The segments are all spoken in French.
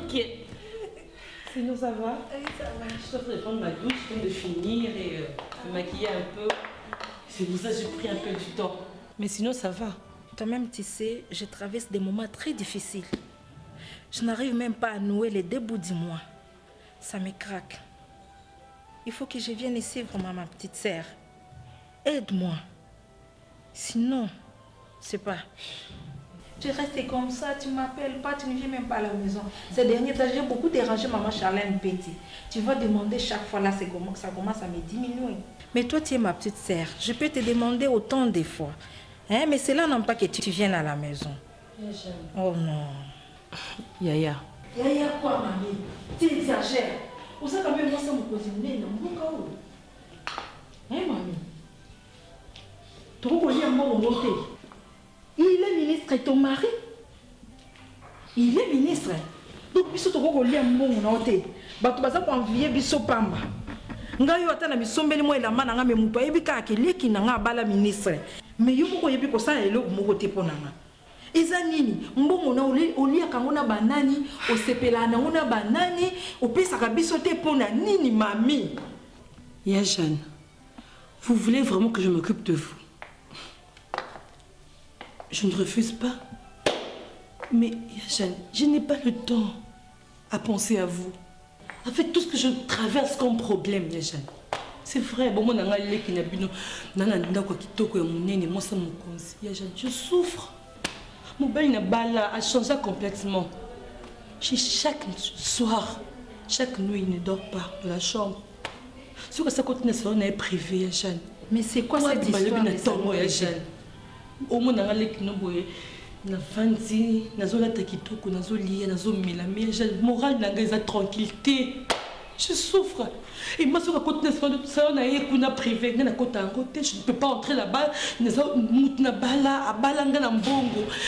t'inquiète. Sinon, ça va? Oui, ça va. Je suis en train de prendre ma douche, je viens de finir et me maquiller un peu. C'est pour ça que j'ai pris un peu du temps. Mais sinon, ça va. Toi-même, tu sais, je traverse des moments très difficiles. Je n'arrive même pas à nouer les deux bouts du mois. Ça me craque. Il faut que je vienne ici vraiment, ma petite sœur. Aide-moi. Sinon, c'est pas. Tu restes comme ça, tu m'appelles pas, tu ne viens même pas à la maison. Ces derniers temps, j'ai beaucoup dérangé maman Charlène Petit. Tu vas demander chaque fois là, ça commence à me diminuer. Mais toi, tu es ma petite sœur. Je peux te demander autant des fois. Hein? Mais cela n'empêche pas que tu viennes à la maison. Oh non. Yaya. Yaya quoi, mamie? Tu exagères. Vous savez quand même, moi, ça me cause une mine. Hein, mamie? Tu reconnais mon côté. Il est ministre et ton mari. Il est ministre. Donc, biso to ko lia mbongo na ote. Ba to baza ko envier biso pamba. Nga yo ata na bisombeli mo elamba na nga me muto ebika akeleki na nga bala ministre. Me yo ko yebi ko sa elo moko te pona nga. Eza nini? Mbongo na olia kango na banani, osepela na ngona banani, opesa ka biso te pona nini mami? Ya Jeanne, vous voulez vraiment que je m'occupe de vous? Je ne refuse pas. Mais, Jeanne, je n'ai pas le temps à penser à vous. Avec tout ce que je traverse comme problème, Jeanne. C'est vrai, bon, je souffre. Mon bain a changé complètement. Chaque soir, chaque nuit, il ne dort pas de la chambre. Ce que ça continue, c'est un privé, Jeanne. Mais c'est quoi cette histoire de Jeanne? Au moins, dans les kinoboye, na fanzi, nazola takitoko, nazolia, nazomela, mais j'ai le moral dans tranquillité. Je souffre. Et moi, sur la côte nationale, ça, on a une privé, on a côté en côté, je ne peux pas entrer là-bas,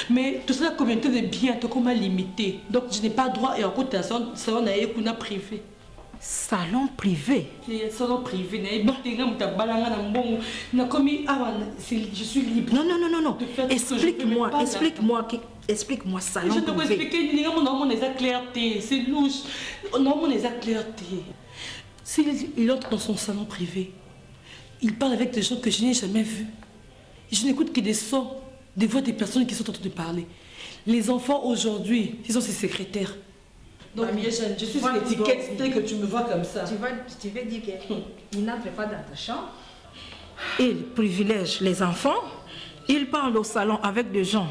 mais tout ça, la communauté de biens, tout comme limité. Donc, je n'ai pas droit, et en côté nationale, ça, on a une privé. Salon privé. Salon privé, je suis libre. Non. Explique-moi salon privé. Je te peux expliquer, non, on est clarté, c'est louche. Non, on est clarté. S'il entre dans son salon privé, il parle avec des gens que je n'ai jamais vus. Je n'écoute que des sons, des voix des personnes qui sont en train de parler. Les enfants aujourd'hui, ils sont ses secrétaires. Donc, je suis une étiquette telle que tu me vois comme ça. Tu veux dire qu'il n'entre pas dans ta chambre. Il privilège les enfants. Il parle au salon avec des gens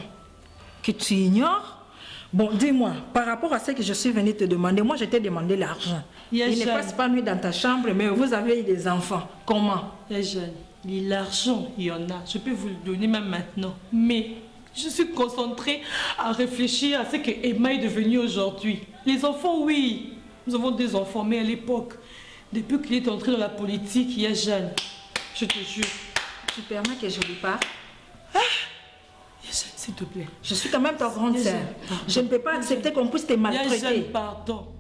que tu ignores. Bon, dis-moi, par rapport à ce que je suis venue te demander, moi je t'ai demandé l'argent. Il ne passe pas nuit dans ta chambre, mais vous avez des enfants. Comment? L'argent, il y en a. Je peux vous le donner même maintenant. Mais je suis concentrée à réfléchir à ce que Emma est devenue aujourd'hui. Les enfants, oui. Nous avons des enfants, mais à l'époque, depuis qu'il est entré dans la politique, il y a Jeanne. Je te jure. Tu permets que je lui parle? Jeanne, s'il te plaît. Je suis quand même ta grande sœur. Je ne peux pas accepter qu'on puisse te maltraiter. Jeanne, pardon.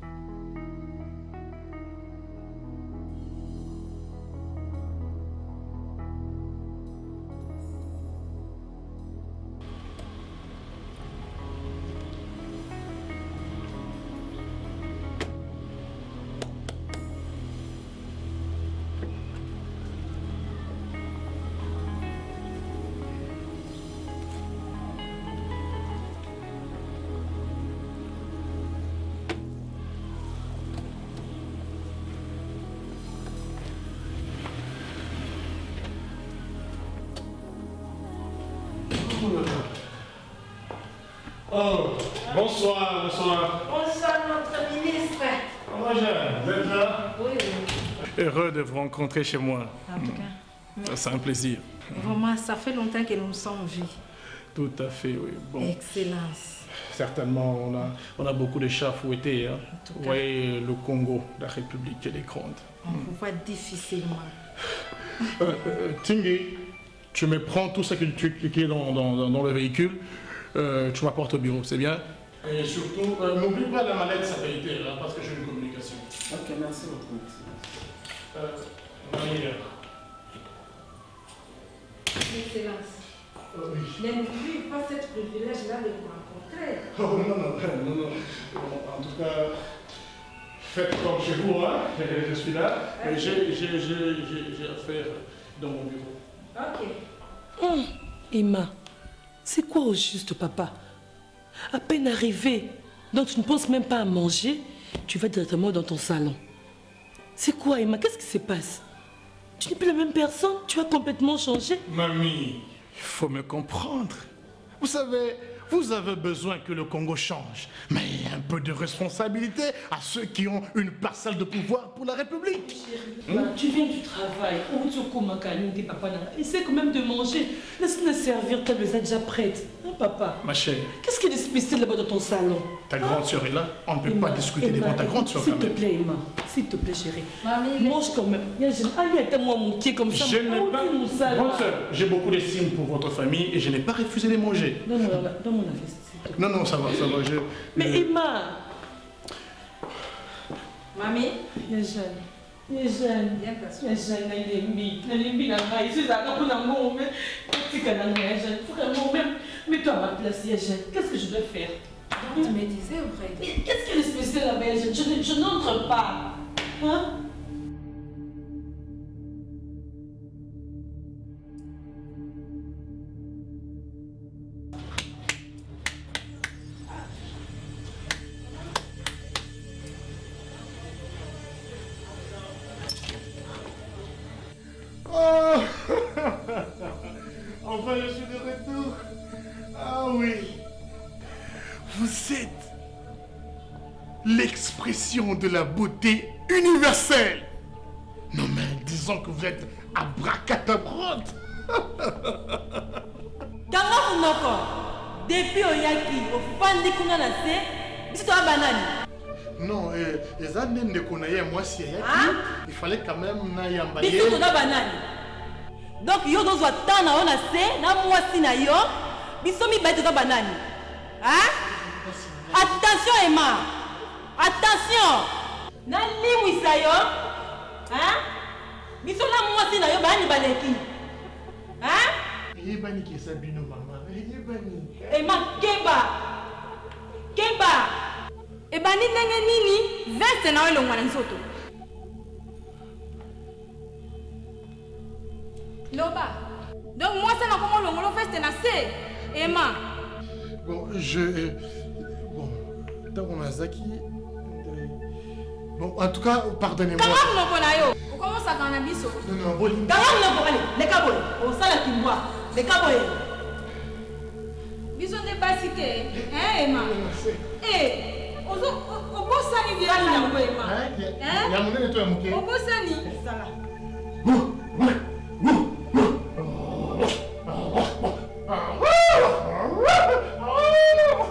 Oh, bonsoir. Bonsoir, notre ministre. Comment Jeanne, vous êtes là? Oui. Heureux de vous rencontrer chez moi. En tout cas. C'est un plaisir. Vraiment, ça fait longtemps que nous nous sommes vus. Tout à fait, oui. Bon. Excellence. Certainement, on a beaucoup de chats fouettés. Hein. Vous voyez le Congo, la République, elle est grande. On vous voit difficilement. Tingy, tu me prends tout ce qui est dans le véhicule. Tu m'apportes au bureau, c'est bien? Et surtout, n'oublie pas la mallette satellitaire, hein, parce que j'ai une communication. Ok, merci beaucoup. Excellence. Oui. N'oublie pas cette privilège-là de vous rencontrer. Oh, non. En tout cas, faites comme chez vous, hein. Je suis là. Mais j'ai affaire dans mon bureau. Ok. Emma, c'est quoi au juste, papa? À peine arrivé, donc tu ne penses même pas à manger, tu vas directement dans ton salon. C'est quoi, Emma? Qu'est-ce qui se passe? Tu n'es plus la même personne, tu as complètement changé. Mamie, il faut me comprendre. Vous savez, vous avez besoin que le Congo change. Mais un peu de responsabilité à ceux qui ont une parcelle de pouvoir pour la République. Tu viens du travail, essaie quand même de manger. Laisse-le servir, ta maison est déjà prête. Hein, papa? Ma chère. Qu'est-ce qu'il y a de spécial là-bas dans ton salon? Ta grande sœur est là. On ne peut pas discuter devant ta grande sœur. S'il te plaît, Emma. S'il te plaît, chérie. Mamie, mange quand même. Moi mon pied comme ça. Je n'ai pas... Grande sœur, j'ai beaucoup d'estime pour votre famille et je n'ai pas refusé de manger. Donne-moi la veste. Non, ça va. Mais Emma. Mamie, Il est jeune. Il est jeune. viens t'asseoir. Il est jeune, il est mis. Il est mis là-bas. Il est jeune. Vraiment, même. Mets-toi à ma place, il est jeune. Qu'est-ce que je dois faire? Tu me disais, Aurélie. Mais qu'est-ce qu'il y a de spécial là-bas, il est jeune? Je n'entre pas. Hein? Oh enfin, je suis de retour. Ah oui. Vous êtes l'expression de la beauté universelle. Non mais disons que vous êtes abracadabrante. Kanga munoko. Depuis oyaki, ofandi kuna na se, biso to banani. Non, les années de connaître moi si il fallait quand même n'ayambayer. Biso to banani. Donc yo dozo atana ona se na mwasi na yo, biso mi baito to banani. Hein? Attention Emma. Attention. Na limwisa yo. Hein? Biso na mwasi na yo bani baleki. Hein? Yebani qui est bino maman. Yebani. Emma keba. Keba. Ebani ndenge nini? Veste na welo mwana nsoto. Loba. Donc moi ça na comment longolo veste na se. Emma. Bon, bon, tant qu'on a Zaki. Bon, en tout cas, pardonnez-moi. Comment non bona yo? On commence à gagner biso. Non, bon. Comment non bona les kaboy. On sala kimwa. Les kaboy. Biso ne pas cité. Hein Emma? Eh, on bosani bien na ngo Emma. Hein? Ya monene to ya muke. On bosani sala.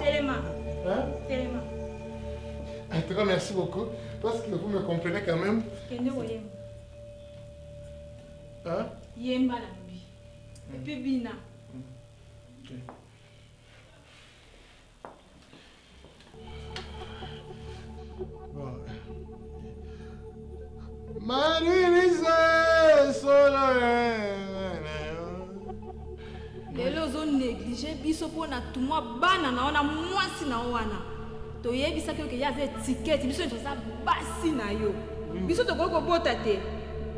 Téléma. Hein? Téléma. En tout cas, merci beaucoup. Parce que vous me comprenez quand même. Kende woyem. Hein? Yemba la mbi. Et puis bina. Ok. Bon. Marie-Lise, solo. lelo zo négligé biso pona tumwa bana na ona mwasi na wana to yebisaki oke ya ze étiquette biso nto za basi na yo biso to ko bota te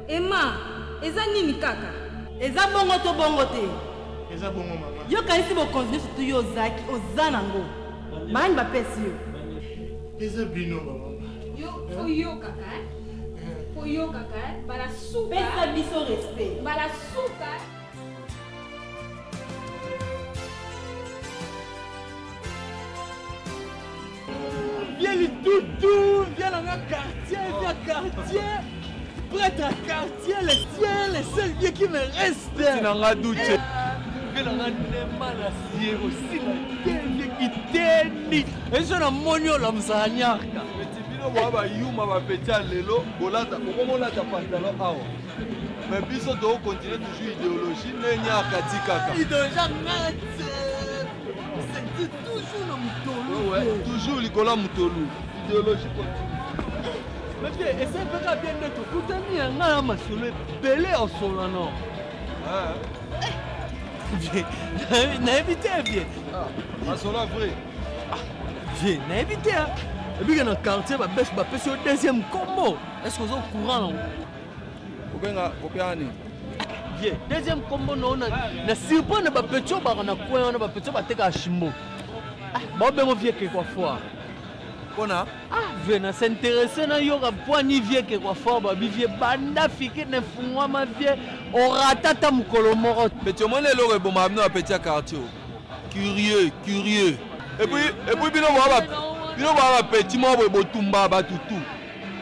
Emma eza nini kaka Eza bongo to bongo te. Eza bongo maman. Yo kanisi bo continue surtout yo Zaki ozana ngo. Mani ba pesi yo. Eza bino maman. yo kaka po yo kaka bala suka Pesa biso respect. bala suka. Viens les toutous, viens dans un quartier, prêtre à quartier, les tiens, les seuls vieux qui me restent. Tu n'en as doute. Viens dans un débat la sienne aussi, la télé qui t'énit. Et je n'ai monio la msanyaka. Mais tu dis, moi, yuma va péter à l'élo, bolata, comment on a ta pantalon à haut. Mais biso doit continuer toujours idéologie, n'est n'y a qu'à tikaka. Idéologie, c'est toujours le mouton. Ouais, toujours Nicolas Moutolou. Idéologie continue. Mais bien, essaye de faire bien de tout. Tout est mis en a massolé, belé en solo, non. Ah, Bien, n'invitez bien. ah, Masola vrai. Viens, n'invite. Et puis dans le quartier, ma bêche, sur le deuxième combo. Est-ce que vous êtes au courant? Viens, deuxième combo, non, na surprend na petit, on a quoi, on a petit, on a teka à Chimbo. Bon, ben, on vient quelque fois. Ah, viens, s'intéresser à yoga, point ni vieux quelque fois, babi vieux, banda, fique, ne fumwa ma vieux, on ratata mkolomoro. Petit, on est là, bon, m'amener à petit quartier. Curieux. Et puis, bino wa petit mo botumba batutu.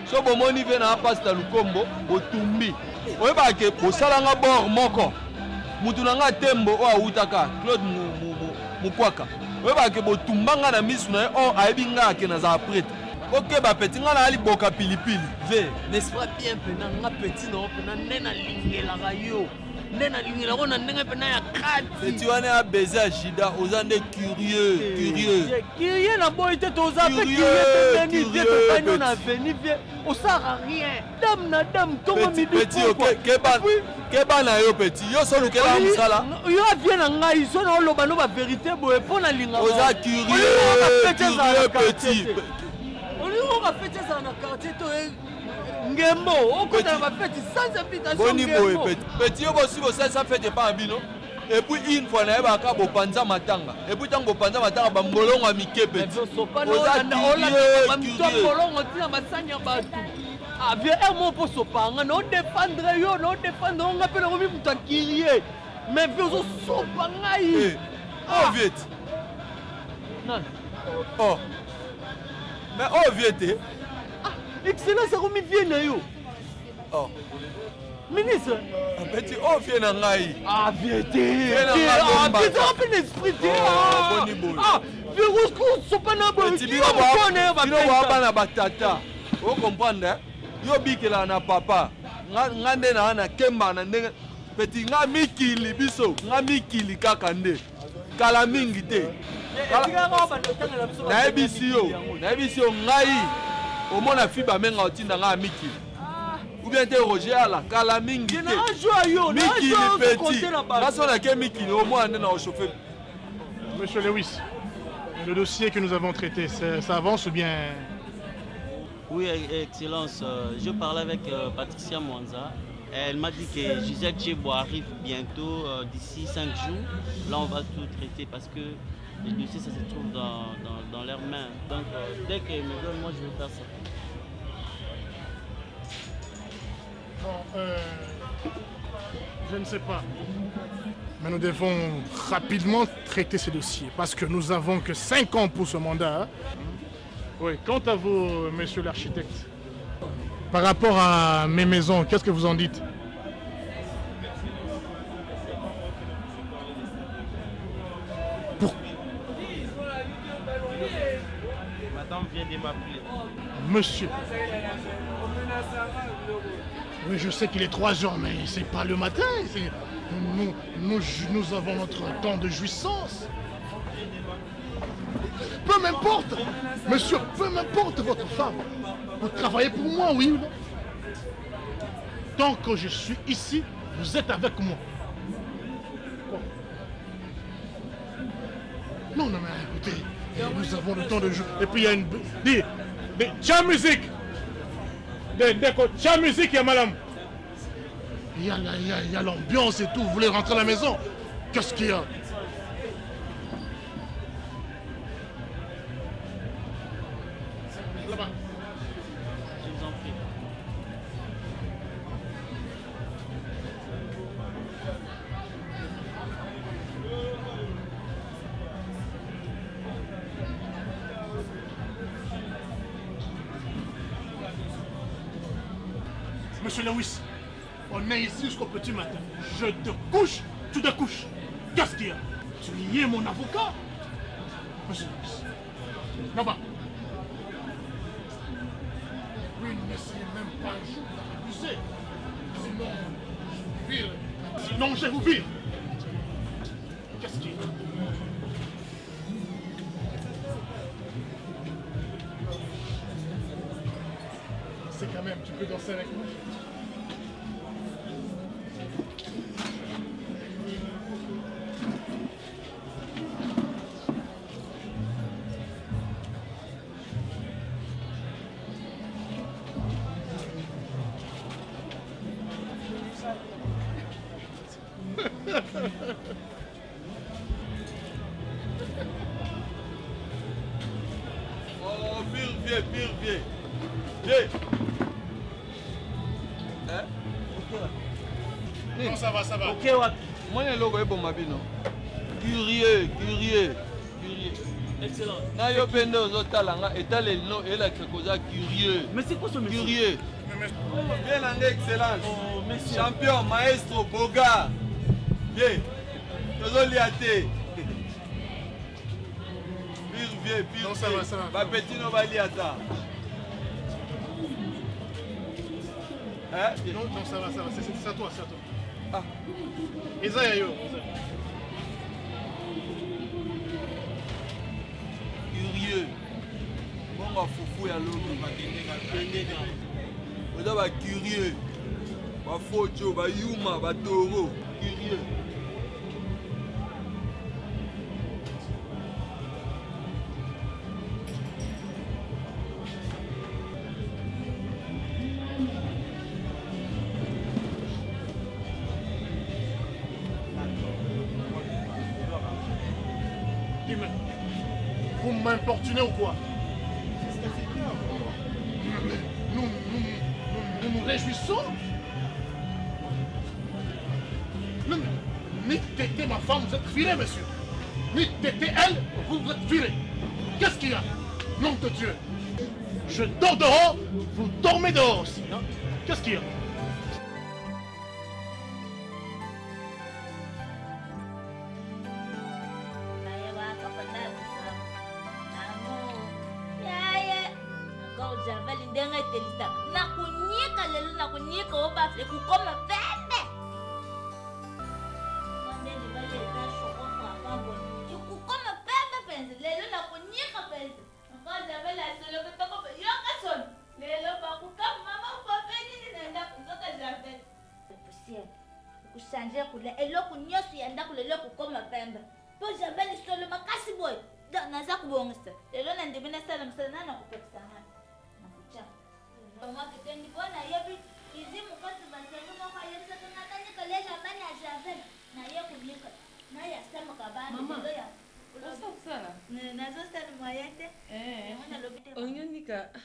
So bo moni vient na pasta lukombo botumbi. Oye ba ke bosalanga bor moko. Mutu nanga tembo o awutaka Claude Mukwaka. Oye ba ke botumbanga na misu na o aibinga ke na za prêtre. OK ba petit nga na ali boka pilipili. Ve, n'est-ce pas bien pena nga petit no pena nena lingela rayo. Nena lingela ona nenga pena ya kati. Petit wana a baiser à Jida ozande curieux. Curieux na boy te toza pe curieux te vieux te panyo na veni vieux. On sert à rien. Dame na dame tongo midi. Petit OK keba na yo petit. Yo so lukela musala. Yo vient na ngai so na loba no ba vérité boye pona linga. Oza curieux petit. On va fêter ça dans le quartier. Ngembo, on compte à ma fête sans invitation. Boni boy petit yo bosi bo ça fête pas bino. Et puis une fois na ba ka bo panza matanga. Et puis tango panza matanga ba molongo mike petit. Oza molongo tina masanya batu. Ah viens un mot pour sopanga, non défendre yo, non défendre on appelle romi muta kirier. Mais viens zo sopanga yi. Oh vite. Non. Oh. Mais oh vite. Excellent, ça romi vient na yo. Oh. Ministre. Petit oh vient na ngai. Ah vérité. Ah petit open esprit. Ah boni boy. Ah, virus ko sopana bo. Petit bino wa bana batata. Vous comprenez? Yo bikela na papa. Ngande na kemba na ndenge. Petit nga mikili biso, nga mikili kaka nde. Kala mingi te. Na ebisi yo ngai. Omona fiba menga otinda nga mikili. Ou bien te Roger ala kala mingi te. Mikili petit. Naso na ke mikili au moins na o chauffer. Monsieur Lewis, le dossier que nous avons traité, ça avance ou bien? Oui, Excellence. Je parlais avec Patricia Mwanza. Elle m'a dit que Gisèle Tchebo arrive bientôt, d'ici 5 jours. Là, on va tout traiter parce que le dossier, ça se trouve dans leurs mains. Donc, dès qu'elle me donne, moi, je vais faire ça. Bon, je ne sais pas. Mais nous devons rapidement traiter ce dossier parce que nous n'avons que 5 ans pour ce mandat. Hein. Oui, quant à vous, monsieur l'architecte, par rapport à mes maisons, qu'est-ce que vous en dites? Madame vient de m'appeler. Monsieur. Oui, je sais qu'il est 3 heures, mais c'est pas le matin. Nous avons notre temps de jouissance. Peu m'importe, monsieur, peu m'importe votre femme. Vous travaillez pour moi, oui ou non? Tant que je suis ici, vous êtes avec moi. Quoi? Non, mais écoutez, nous avons le temps de jouer. Et puis il y a une... Tiens, musique! Tiens, musique, il y a madame. Il y a l'ambiance et tout. Vous voulez rentrer à la maison? Qu'est-ce qu'il y a? Là-bas. Je vous en prie. Monsieur Lewis, on est ici jusqu'au petit matin. Je te couche, tu te couches. Qu'est-ce qu'il y a? Tu y es mon avocat? Monsieur Lewis, là-bas. Oui, n'essayez même pas un jour d'abuser. Sinon, je vous vire. Qu'est-ce qu'il y a? C'est quand même, tu peux danser avec moi? vieux. Vieux. Hein? Non, ça va. Ok, ouais. Moi, je suis bon, Mabino. Curieux. Excellent. Na yo pendo ozotalanga etale no ela koza curieux. Mais c'est quoi ce monsieur? Curieux. Bien en excellence. Oh, monsieur. Champion, maestro, boga. Bien. Tozoliate. Pire. Non, ça va. Ba petit no baliata. Hein? Non, ça va. C'est à toi. Ah. Isaïe. Curieux. Bon, ma foufou ya logo. Oza ba curieux. Ba fojo, ba yuma, ba toro. Curieux. Vous m'importunez ou quoi? Nous réjouissons. Ni Tété, ma femme, vous êtes virée, monsieur. Ni Tété, elle, vous êtes virée. Qu'est-ce qu'il y a? Nom de Dieu. Je dors dehors, vous dormez dehors aussi. Hein? Qu'est-ce qu'il y a?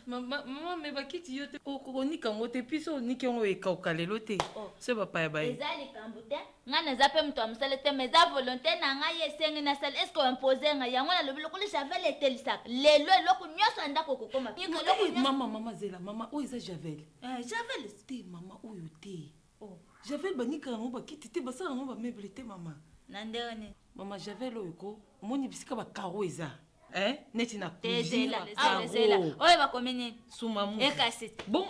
Maman, mais va quitter yote okonika ngote piso niki ngo ekauka lelo te. C'est papa ya baye. Ezali kambuté. Ngana zape mtu amsale te mais za volonté na nga yesengi na sale est-ce qu'on imposer nga yango na lobi lokuli javel etelisaka. Lelo eloko nyoso ndako kokoma. Maman Zela, maman o eza javel. Javel te maman oyo te. Javel banika ngo ba kiti te basala ngo ba meuble te maman. Nandene. Maman javel oyo ko moni bisika ba karo eza. Neti na cuisine. Zela. Oye ba komene. Sumamu. Ekasite. Bon,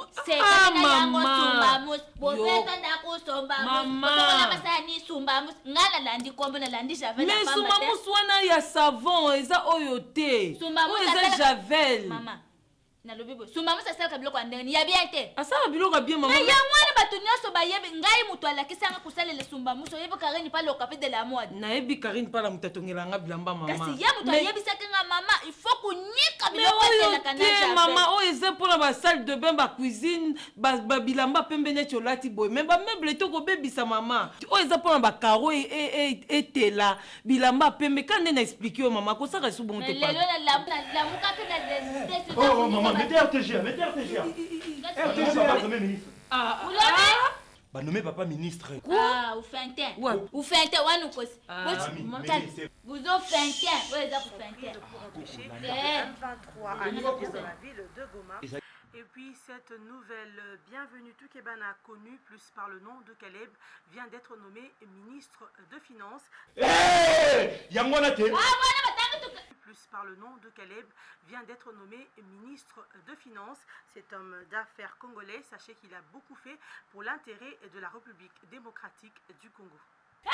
maman. Sumamus. Bozeta ndako sombamus. Maman. Bozeta basani sumbamus. Ngala landi kombo na landi javel. Mais sumamus wana ya savon eza oyo te. Sumamus eza javel. Maman. Na lobibo. Sumamus asala biloko andeni. Ya bien te. Asala biloko bien maman. Mais ya mwana batu nyoso bayebi ngai mutu alakisanga kusalela sumbamus. Oyebi Karine pas le café de la mode. Na yebi Karine pas la mutatongela nga bilamba maman. Kasi ya mutu ayebi sakinga maman, il faut kunyika biloko tela kana javel. Maman, o eza pour la salle de bain, ba cuisine, ba bilamba pembe neti olati boy. Mais ba meuble to ko bebisa maman. O eza pour ba caro et tela bilamba pembe quand na expliquer maman ko ça resu bon te pas. Mais la muka pe na Oh maman, mettez RTG. RTG papa premier ministre. Bah nommé papa ministre. Ah, ou Fentin. Ou Fentin, ou nous cause. Vous avez Fentin. Oui, vous avez Fentin. M23 à l'est de la ville de Goma. Et puis cette nouvelle bienvenue Toukebana connue plus par le nom de Caleb vient d'être nommé ministre de Finances. Plus par le nom de Caleb vient d'être nommé ministre de Finances. Cet homme d'affaires congolais, sachez qu'il a beaucoup fait pour l'intérêt de la République démocratique du Congo. Ta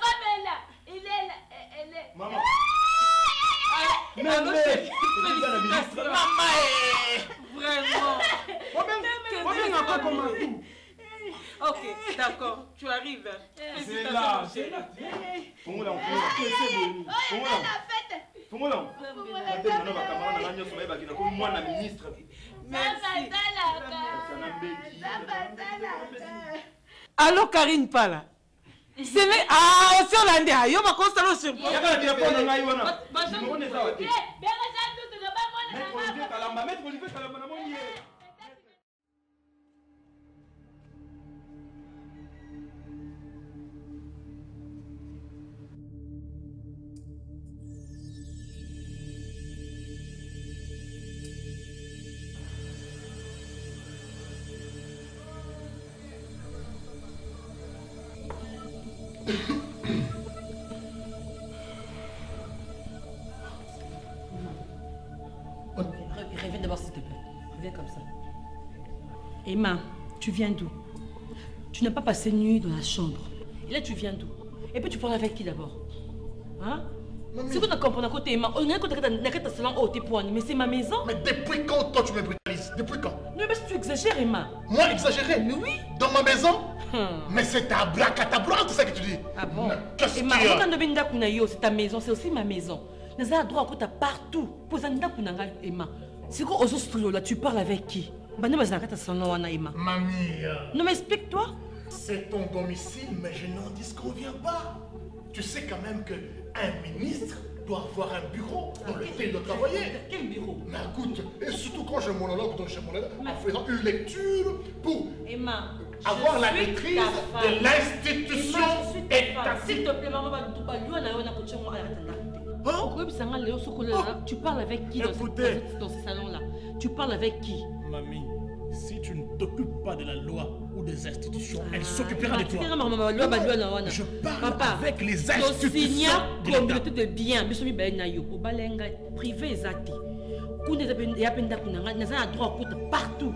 femme est là, il est là. d'accord. Tu arrives. C'est là. Fumula. Ministre. Allô, Karine Pala. C'est mais ah, aussi on a dit, yo ma constat sur. Il y a pas de téléphone là, Iwana. Reviens d'abord s'il te plaît. Reviens comme ça. Emma, tu viens d'où? Tu n'as pas passé nuit dans la chambre. Et là tu viens d'où? Et puis tu parles avec qui d'abord? Hein? C'est quoi tu comprends à côté Emma? On a un salon haut tes poignes, mais c'est ma maison. Mais depuis quand toi tu me brutalises? Depuis quand? Non mais tu exagères Emma. Moi exagérer? Mais oui. Dans ma maison? Mais c'est ta bracadabra, tout ça que tu dis. Ah bon? Qu'est-ce Emma, qu'il y a? c'est ta maison, c'est aussi ma maison. Nous avons droit à côté partout. Emma. C'est quoi aux autres là? Tu parles avec qui? Emma. Mamie. Non mais explique-toi. C'est ton domicile, mais je n'en disconviens pas. Tu sais quand même qu'un ministre doit avoir un bureau dans lequel il doit travailler. Quel bureau? Mais écoute, et surtout quand je monologue dans chez mon en faisant une lecture pour Emma, avoir la maîtrise de l'institution étatique. S'il te plaît, maman, tu parles avec qui dans ce salon-là? Tu parles avec qui? Mamie, si tu ne t'occupes pas de la loi ou des institutions, elle s'occupera de toi. Je parle avec les institutions de communauté de biens. Privé exact. Partout.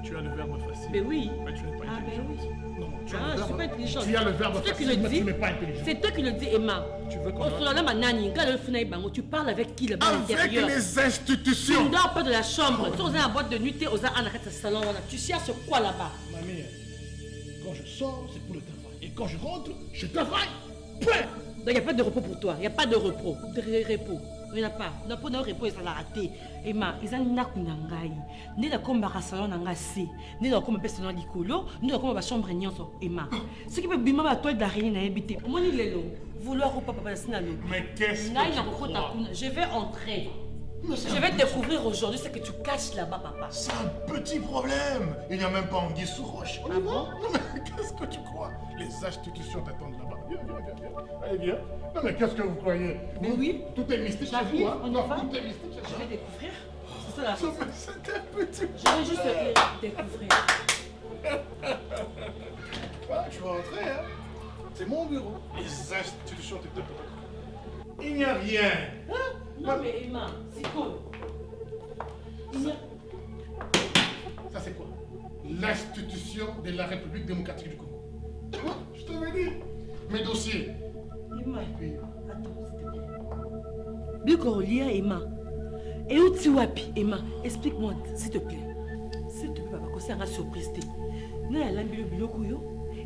Tu as le verbe facile. Mais oui. Mais tu n'es pas intelligente. Non, tu je suis pas intelligente. Tu as le verbe facile, mais tu n'es pas intelligente. C'est toi qui le dis, Emma. Tu veux qu'on tu parles avec qui là-bas à l'intérieur? Avec les institutions. Tu ne dors pas de la chambre. Tu es dans la boîte de nuit, tu es aux salon. Tu cherches quoi là-bas? Mamie, quand je sors, c'est pour le travail. Et quand je rentre, je travaille. Point. Donc il n'y a pas de repos pour toi. Il n'y a pas de repos. De repos. Il n'y en a pas. Il n'y a pas de repos, ils ont raté. Emma, ils ont n'a qu'un nangai. Ni la combat à salon nangasi. Ni la combat personnel d'icolo. Ni la combat chambre nyonso. Emma. Ce qui peut bima ma toile d'araignée n'a habité. Moi ni lelo. Vouloir ou pas papa sinalo. Mais qu'est-ce que tu crois? Je vais entrer. Je vais découvrir aujourd'hui ce que tu caches là-bas, papa. C'est un petit problème. Il n'y a même pas anguille sous roche. Ah bon? Non mais qu'est-ce que tu crois? Les institutions t'attendent là-bas. Viens. Allez, viens. Non mais qu'est-ce que vous croyez? Mais oui. Tout est mystique chez vous, hein? On y va. Tout est mystique chez vous. Je vais découvrir. C'est ça la chose. C'est un petit... Je vais juste découvrir. Voilà, tu vas rentrer, hein? C'est mon bureau. Les institutions t'attendent. Il n'y a rien. Hein? Non mais Emma, c'est cool. Ça c'est quoi? L'institution de la République démocratique du Congo. Je t'avais dit. Mes dossiers. Emma, attends, s'il te plaît. Bikolia, Emma. Et où tu wapi, Emma? Explique-moi, s'il te plaît. S'il te plaît, papa, c'est une surprise. Nous allons aller au biloko.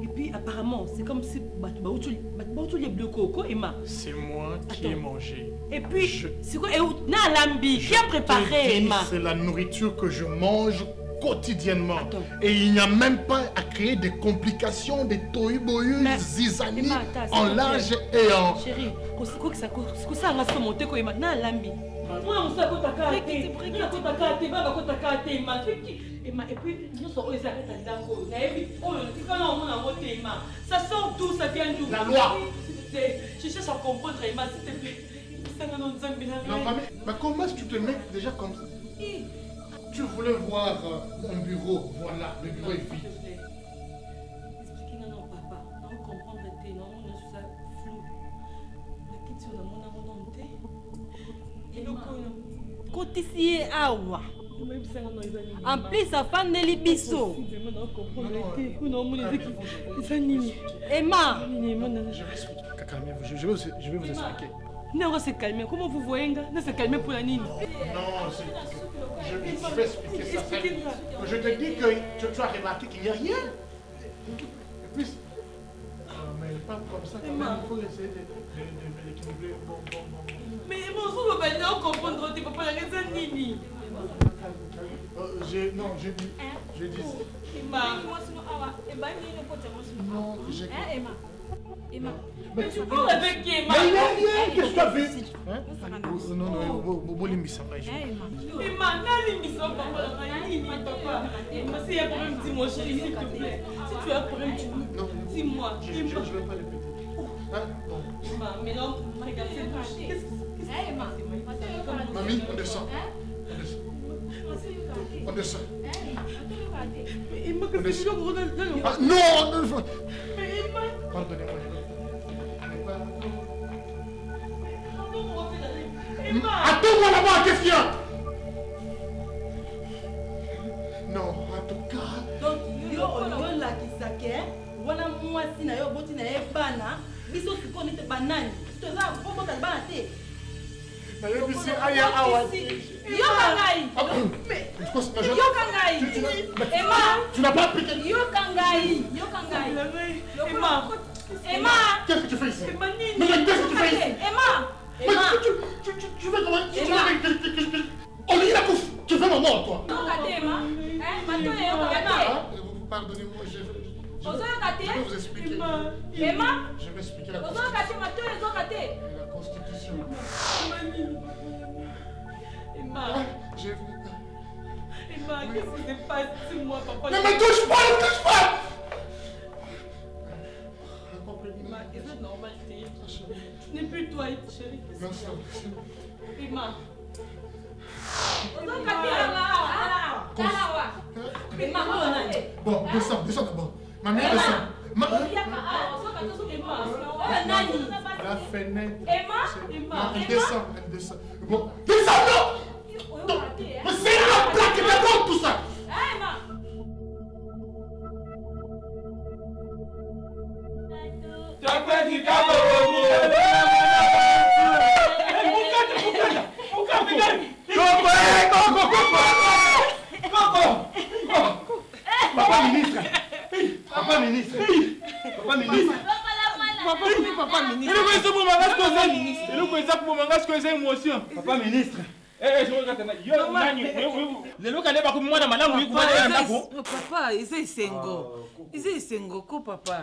Et puis apparemment, c'est comme si Emma. C'est moi qui ai mangé. Et puis, c'est quoi? Qui a préparé, Emma? C'est la nourriture que je mange quotidiennement. Et il n'y a même pas à créer des complications, des tohu-bohu, zizani, en large et en... Chérie, c'est ça on a monté Emma. On s'est Emma, et puis nous sommes aux arrêts ça sort d'où, ça vient d'où? La loi. Je cherche à comprendre, Emma, s'il te plaît. Non, mais comment est-ce que tu te mets déjà comme ça? Tu voulais voir mon bureau, voilà, le bureau est vide. Expliquez-nous, non, papa. Non, comprendre, non, on est ça flou. La question de mon amour, et le Côté awa. En plus, ça fait Nelly Bisso. Emma. Je vais expliquer. Calmez-vous, je vais vous expliquer. Non, on va se calmer. Comment vous voyez? On se calmer pour la Nini. Non, je vais expliquer ça. Je te dis que tu as remarqué qu'il n'y a rien. Et puis, pas comme ça. Il faut essayer de l'équilibrer. Mais mon soeur va venir comprendre. Tu peux pas la raison Nini. Non, j'ai dit. Emma. Non, j'ai. Emma. Mais tu cours avec Emma. Mais qu'est-ce que tu as fait? Non, Emma, papa. Emma, s'il y a un problème, dis-moi, chérie, s'il te plaît. Si tu as un problème, dis-moi. Je ne vais pas le péter. Emma, mais non, regarde, c'est bouche. Mamie, on descend. On descend. Mais Emma, qu'est-ce que tu veux? Non! Mais Emma. Pardonnez-moi. Attends-moi là-bas, qu'est-ce qu'il y a? Non, en tout cas. Donc, yo la kisake, wana mwasi na yo boti na ye bana, biso sikoni te banani. Toza bobo ta bana te. Na yo bisi aya awa. Yo kangai. Yo kangai. Emma, tu n'as pas piqué. Yo kangai. Emma. Qu'est-ce que tu fais ici? Emma, mais qu'est-ce que tu fais ici? Emma. Tu fais comment? On lui la bouffe. Tu fais ma mort, toi. Pardonnez-moi, je vais vous expliquer. Emma. Je vais expliquer la Constitution. La Constitution. Emma. Emma, qu'est-ce qui se passe? Dis-moi, papa. Ne me touche pas, ne me touche pas. Emma, est-ce normal? Ce n'est plus toi, chérie. Emma. Bon, descends d'abord. Mamie, descends. La fenêtre. Emma. Elle descend. Bon, descends, non. Mais c'est la plaque qui me tout ça. Papa ministre. Papa ministre. Papa, eza isengo ko papa.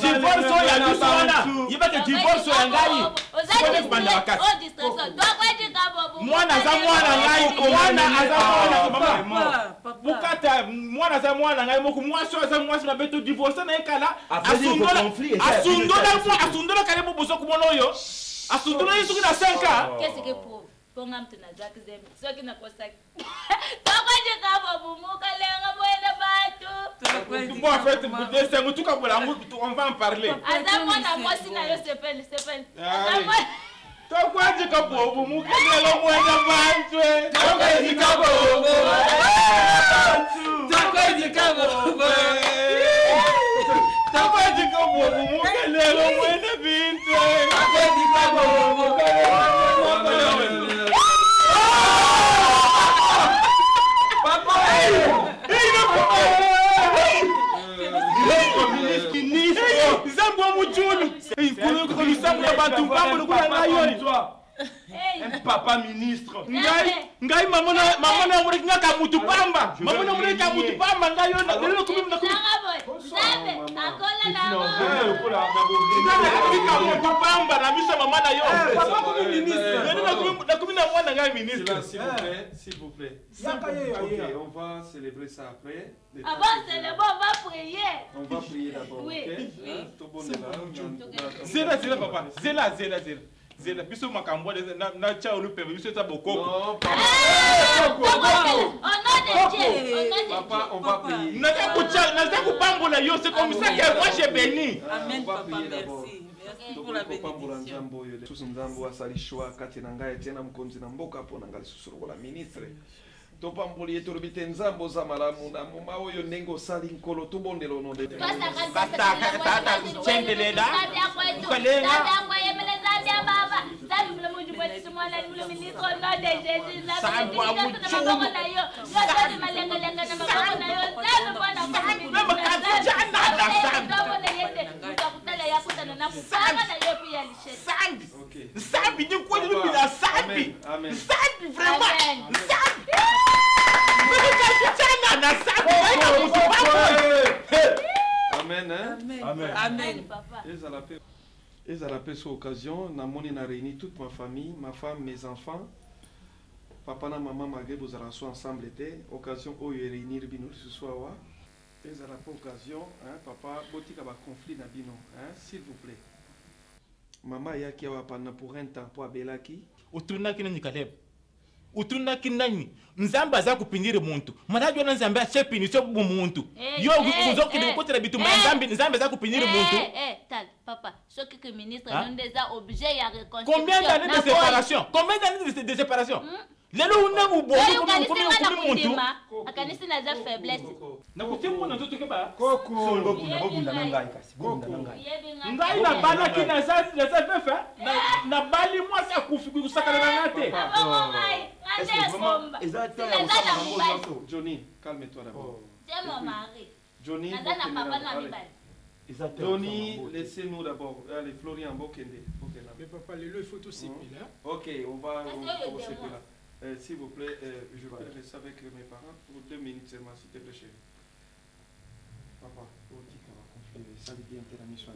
Divorce ya biso wana yebake divorce ya ngai sikole kubanda makasi mwana aza mwana ngai mama bukata mwana aza mwana ngai moko mwasi aza mwasi na beto divorce na ekala asundola kale boboso kumona oyo asundola yesu kina 5 ans. Qu'est-ce que pour ponga mtu na zake zembe sio kina kosa takwaje kama bumuka lenga bwenda batu bon en fait c'est un truc on va en parler. Asa mwana mwasi na yo sepele takwaje kama bumuka lenga bwenda batu takwaje kama bumuka lenga bwenda bintu Papa ministre. Ngai mama na muri ngaka mutu pamba. Mama na muri ka mutu pamba ngai yo na lelo kumi na kumi. Sabe akola na mo. Ka mutu pamba na misa mama na yo. Papa comme ministre. Na kumi na mwana ngai ministre. S'il vous plaît. Ok, on va célébrer ça après. Avant c'est le bon, on va prier. On va prier d'abord. Oui. Zela papa. Zela biso makambo na cha olupe biso ta boko. Non, papa. Papa, on va prier. Na ta kupambola yo, c'est comme ça que moi j'ai béni. Amen papa, merci. Pour la bénédiction. Tous nzambo asalishwa kati na ngai tena mkonzi na mboka pona ngali susuru la ministre. Topamboli etolobite nzambo za malamu na moma oyo ndenge osali nkolo tobondela ono de chendelela ukalenga Nadia Baba, ça nous le monde du bois de ce mois là, nous le ministre au nom de Jésus. La Amen. Amen. Amen. Et à la paix occasion, on a réuni toute ma famille, ma femme, mes enfants. Papa et maman malgré vous allez ensemble était occasion où réunir bino ce soir. Et à la paix occasion, papa botika ba conflit na bino, s'il vous plaît. Maman ya qui va pendant pour un temps pour abelaki. Utuna kinani Caleb. Utuna kinani. Nzamba za kupindire muntu. Manajwa na nzamba achepini so muntu. Yo uzoki de côté la bitu nzamba za kupindire muntu. Tal papa, ce que le ministre nous des a obligés à reconstruire. Combien d'années de séparation? Combien d'années de séparation? Lelo una ubo comme muntu. Akanisi na za faiblesse. Na kutimbo na tutu keba. Koko bobunda na ngai kasi. Bobunda na ngai. Ngai na bana ki na za fefa. Na bali moi ça kufiku kusakana na ngate. Johnny, calme-toi d'abord. C'est mon mari. Johnny, laissez-nous d'abord. Allez, Florian Bokende. Mais papa, il faut aussi. Ok, on va commencer là. S'il vous plaît, je vais rester avec mes parents pour 2 minutes seulement, s'il te plaît, chérie. Papa, Botika va conflit, ça veut dire intermission.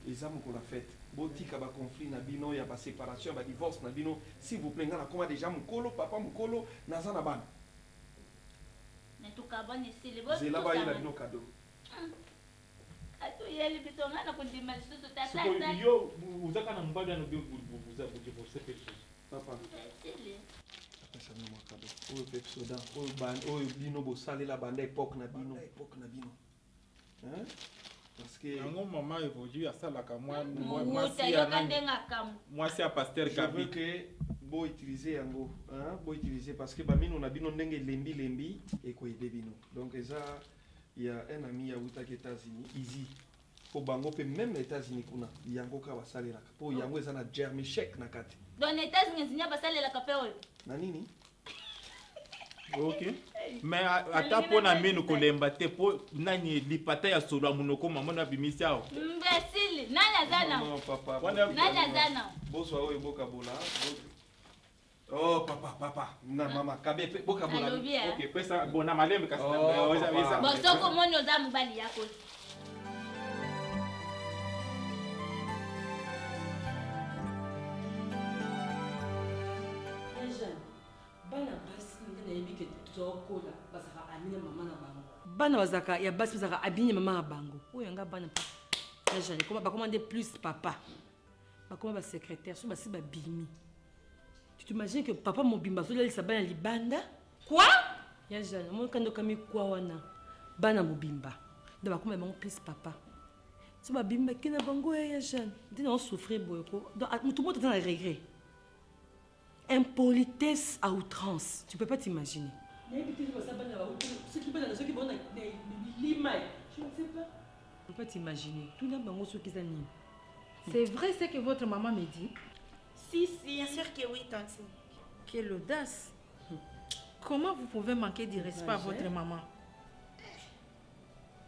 Les âmes qu'on a faites, Botika va conflit, Nabino, il y a pas séparation, il y a divorce, Nabino, s'il vous plaît, on a comment déjà Mukolo, papa Mukolo, Nazanaban. Mais tout cas, bon, ici, les c'est là-bas, il y a nos cadeaux. Papa. Oyo pepsoda oyo bino bosali la banda époque na bino hein parce que yango maman évolue à ça la moi c'est à pasteur Gabi que bo utiliser yango hein bo utiliser parce que ba mino na bino ndenge lembi et ko ide bino donc ça il y a un ami à Utah aux États-Unis easy pour bango pe même les États-Unis kuna yango ka basali la pour yango eza na germe chèque na kati dans les États-Unis zinya basali la café oyo na nini. Ok. Mais ata pona menu kolemba te po nani lipata ya solo munoko mama na bimisia o. Imbécile, nani azana? Non papa. Nani azana? Boso oyo boka bola. Oh papa. Na mama kabe boka bola. Ok, pesa bona malembe kasi na. Bon soko moni oza mubali yako. Bana bazaka ya basi bazaka abinye mama na bango oyo nga bana pa ya jane comment ba commander plus papa ba comment ba secrétaire so basi ba bimi tu t'imagines que papa mobimba so lisa bana libanda quoi ya jane mon kando kami kwa wana bana mobimba de ba comment bango plus papa so ba bimba kina bango ya jane dina on souffrir boyko donc tout le monde est dans le regret. Impolitesse à outrance. Tu peux pas t'imaginer. Je ne sais pas t'imaginer. C'est vrai ce que votre maman me dit? Si, bien sûr que oui, tante. Quelle audace. Comment vous pouvez manquer de respect à votre maman?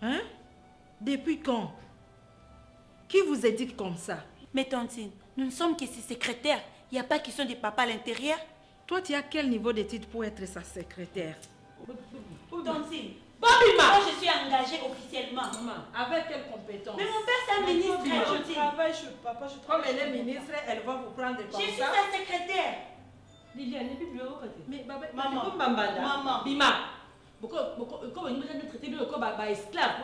Hein? Depuis quand? Qui vous éduque comme ça? Mais tantine, nous ne sommes que ses secrétaires. Il n'y a pas question de papa à l'intérieur. Toi, tu as quel niveau d'études pour être sa secrétaire? Tantine, moi je suis engagée officiellement. Maman, avec quelle compétence? Mais mon père, c'est un ministre. Je travaille chez papa. Comme elle est ministre, elle va vous prendre comme ça. Je suis sa secrétaire. Liliane, et puis mais maman, Bima, comment il nous a traité de esclave.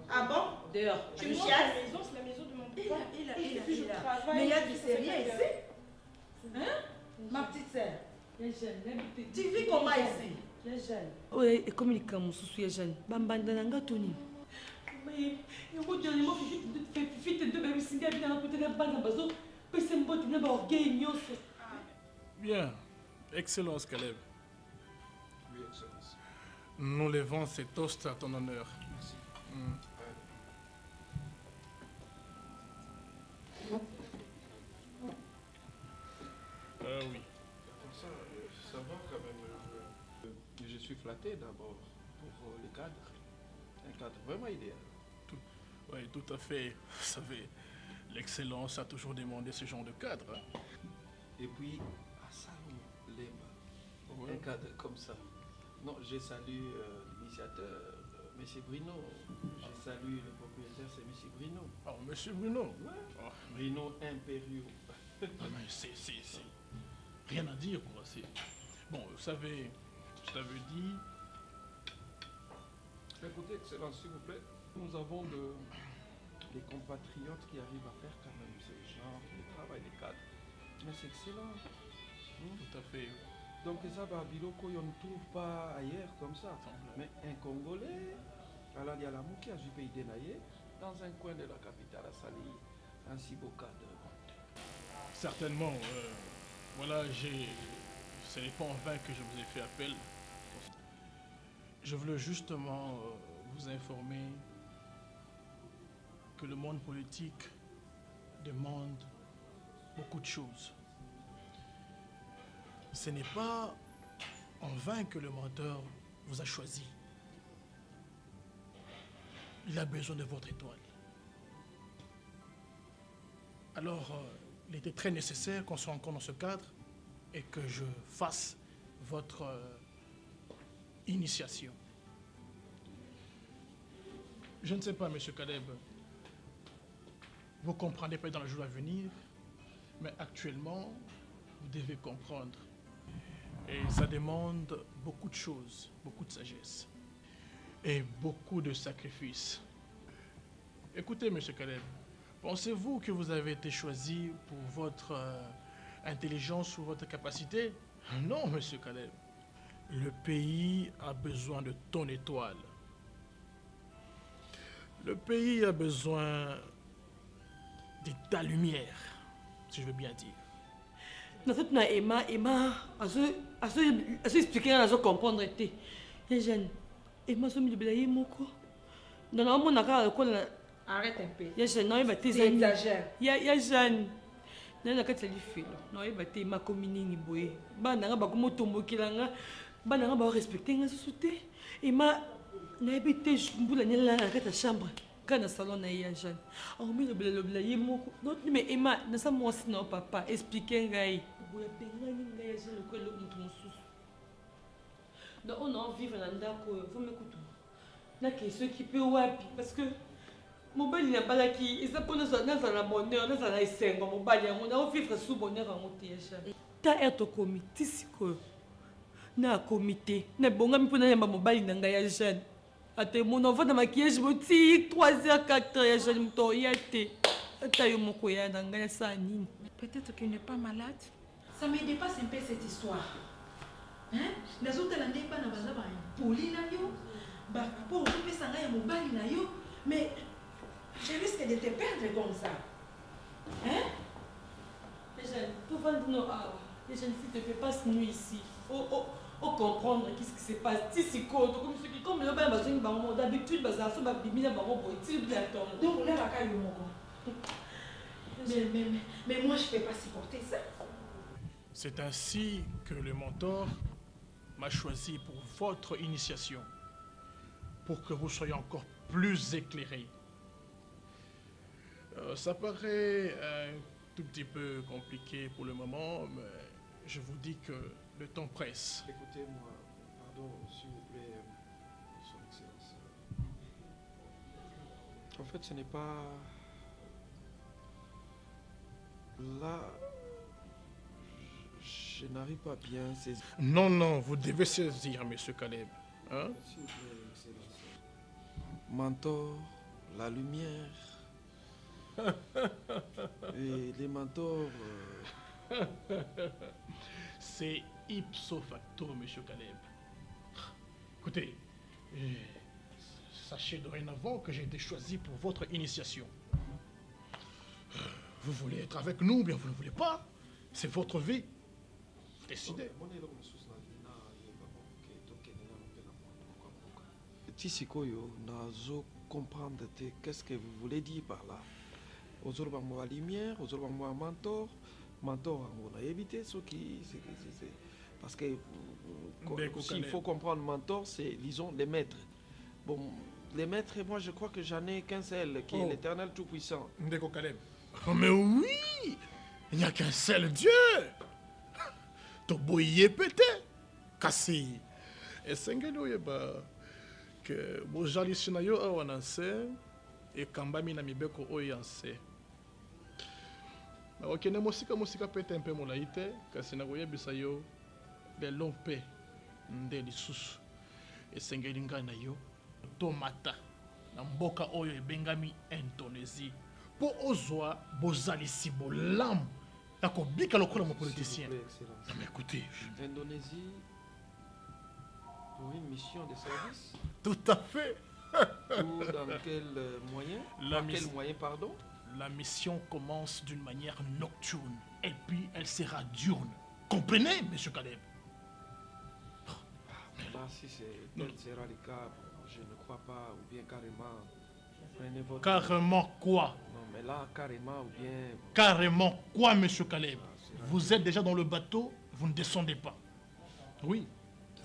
Ah bon? Dehors. Tu me chasses? C'est la maison de mon papa. Et puis je travaille. Mais il y a du sérieux ici. Hein? Ma petite sœur. Tu vis comment ici? Oui, et comme il est comme sous jeune. Bambanda nanga Tony. Mais il faut dire les mots fit de bébé singa bien dans côté la bande bazo. Puis c'est bon, tu n'as pas orgueil. Bien, Excellence Caleb. Oui, Excellence. Nous levons ces toasts à ton honneur. Merci. Oui. Comme ça va quand même. Je suis flatté d'abord pour les cadres. Un cadre vraiment idéal. Oui, tout à fait. Vous savez, l'excellence a toujours demandé ce genre de cadre. Hein. Et puis, à Salon Lemba, un cadre comme ça. Non, j'ai salué l'initiateur, M. Bruno. J'ai salué le propriétaire, c'est M. Bruno. Oh, M. Bruno. Ouais. Oh. Bruno Impériaux. Mais c'est rien à dire, quoi. Bon, vous savez, je t'avais dit... Écoutez, Excellence, s'il vous plaît, nous avons des compatriotes qui arrivent à faire quand même ce genre de travail, des cadres. Mais c'est excellent. Tout à fait. Donc ça, Biloko, on ne trouve pas ailleurs comme ça. Mais un Congolais, alors il y a la Mouki à Jupé Denaye, dans un coin de la capitale à Sali, un si beau cadre. Certainement. Voilà, ce n'est pas en vain que je vous ai fait appel. Je voulais justement vous informer que le monde politique demande beaucoup de choses. Ce n'est pas en vain que le menteur vous a choisi. Il a besoin de votre étoile. Alors, il était très nécessaire qu'on soit encore dans ce cadre et que je fasse votre initiation. Je ne sais pas, M. Caleb, vous comprenez pas dans le jour à venir, mais actuellement, vous devez comprendre. Et ça demande beaucoup de choses, beaucoup de sagesse et beaucoup de sacrifices. Écoutez, M. Caleb, pensez-vous que vous avez été choisi pour votre intelligence ou votre capacité? Non, M. Caleb. Le pays a besoin de ton étoile. Le pays a besoin de ta lumière, si je veux bien dire. Na Emma expliquer à comprendre été. Les jeunes, Emma sont mis de blayer moko. Dans le monde arrête un peu. Les jeunes, non, il va tu exagères. Ya jeune. Dans la carte filo. Non, il va te ma commune ni boye. Ba na ba ko tombo kilanga. Ba na ba respecter nga souté. Emma na habité mbula nyela na carte chambre. Kana salon na ya jeune. On met le blayer moko. Non, mais Emma, na sa moi non papa, expliquer ngai. Boya penga ni ngai ya jeune ko le mutu mususu. Donc on a vivre dans ndako, faut m'écouter. Na question qui peut wapi parce que mobali na balaki eza pona za na bonheur na za isengo mobali yango na vivre sous bonheur en oteja. Ta eto comité siko. Na comité, na bonga mi pona yamba mobali na ngai ya jeune. Ate mon enfant na maquillage moti 3h 4h ya jeune mto yate. Ata yo moko ya na ngai sa nini. Peut-être qu'il n'est pas malade. Ça me dépasse un peu cette histoire. Hein? Les autres l'année pas na bazaba poli na yo. Ba pour occuper ça ngai mobali na yo, mais je risque de te perdre comme ça. Hein? Les jeunes, tout va nous les jeunes filles ne te font pas ce nuit ici. Oh, comprendre qu'est-ce qui se passe. Si comme ceux qui comme le bain d'habitude ça va bimina bango boitil bien attendre. Donc là la caille moko. Mais moi je ne peux pas supporter ça. C'est ainsi que le mentor m'a choisi pour votre initiation, pour que vous soyez encore plus éclairés. Ça paraît un tout petit peu compliqué pour le moment, mais je vous dis que le temps presse. Écoutez-moi, pardon, s'il vous plaît, Son Excellence. En fait, ce n'est pas... Là, je n'arrive pas bien à saisir. Non, vous devez saisir, Monsieur Caleb. Hein? S'il vous plaît, Excellence. Mentor, la lumière... Et les mentors... C'est ipso facto, Monsieur Caleb. Écoutez, sachez dorénavant que j'ai été choisi pour votre initiation. Vous voulez être avec nous ou bien vous ne voulez pas? C'est votre vie. Décidez. Tisikoyo, nazo comprendre qu'est-ce que vous voulez dire par là. Aujourd'hui, moi la lumière, aujourd'hui, moi mentor. mentor on a évité ce qui c'est parce que s'il faut comprendre mentor, c'est disons les maîtres. Bon, les maîtres, moi je crois que j'en ai qu'un seul qui est l'Éternel Tout-Puissant. Ndeko Caleb. Oh, mais oui, il n'y a qu'un seul Dieu. Toboye peut-être. Kasi. Et sengelo yeba que bojali sinayo awananse et kambami na mibeko oyanse. Mais ok, ne musika peut-être un peu molaite kasi na goyebisa yo de lompe nde lisusu. Et sengeli ngana yo tomata na mboka oyo ebengami Indonésie po ozwa bozalisi bolam na kobika lokola mo politicien. Non mais écoutez, Indonésie pour une mission de service. Tout à fait. Ou dans quel moyen? Quel moyen, pardon? La mission commence d'une manière nocturne et puis elle sera diurne. Comprenez, monsieur Caleb? Là, si tel sera le cas, je ne crois pas, ou bien carrément. Prenez votre... Carrément quoi? Non, mais là, carrément, ou bien... Carrément quoi, monsieur Caleb? Vous êtes déjà dans le bateau, vous ne descendez pas. Oui.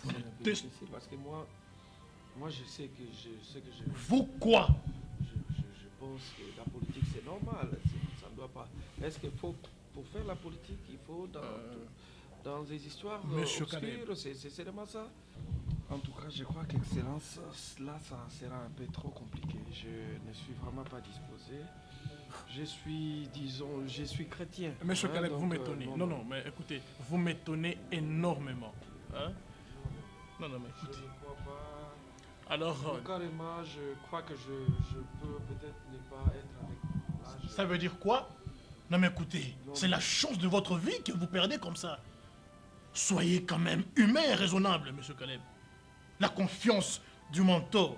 C'est difficile parce que moi je sais que je... Vous quoi? Je pense que la politique c'est normal, ça ne doit pas... Est-ce qu'il faut, pour faire la politique, il faut dans des histoires obscures, c'est seulement ça? En tout cas, je crois qu'Excellence, là, ça sera un peu trop compliqué. Je ne suis vraiment pas disposé. Je suis, disons, je suis chrétien. Monsieur Caleb, vous m'étonnez. Non, mais écoutez, vous m'étonnez énormément. Hein? Non, mais écoutez. Je ne crois pas. Alors... carrément, je crois que je peux peut-être ne pas être avec vous. Ça veut dire quoi? Non, mais écoutez, c'est la chance de votre vie que vous perdez comme ça. Soyez quand même humain et raisonnable, monsieur Caleb. La confiance du mentor,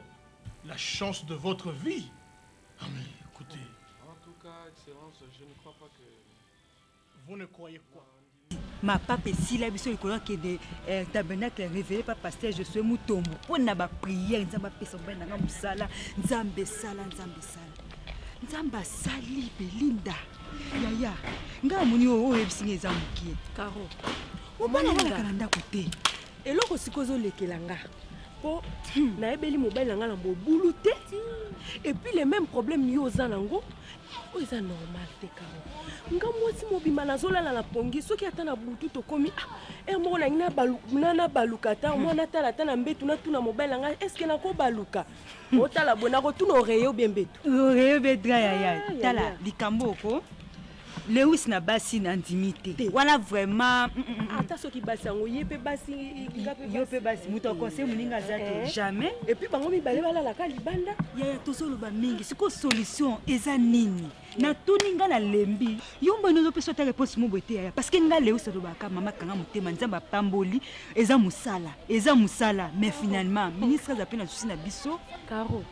la chance de votre vie. Ah, mais écoutez... En tout cas, Excellence, je ne crois pas que... Vous ne croyez quoi? Ma papa si la biso ikolo ke de tabernacle révélé par pasteur je suis mutombo pona ba prière nzamba pesa bana nga musala nzambe sala nzamba sali belinda yaya nga muni o ebisinga ezamukie Caro obana la kalanda kote eloko sikozo lekelanga po na ebeli mobile nga na bobulu te et puis les mêmes problèmes yo za nango o eza normal te Caro nga mwasi mobima nazolala na pongi soki ata na butu tokomi moko na ngina na baluka ta mwana tala ta na mbetu na tuna mobile nga est-ce que nako baluka otala bona ko tuna oreyo bien betu oreyo bedra ya tala likambo ko Lewis na basi na intimité wana vraiment ata soki basi yango yepe basi yope basi muto conseil muninga zate jamais et puis bango mibale balala ka libanda ya tozoloba mingi siko solution eza nini na tuninga na lembi yomba nozo peso ta réponse mo boté ya parce que nga Lewis robaka mama kanga motema nzamba pamboli eza musala mais finalement ministre za pena susi na biso Caro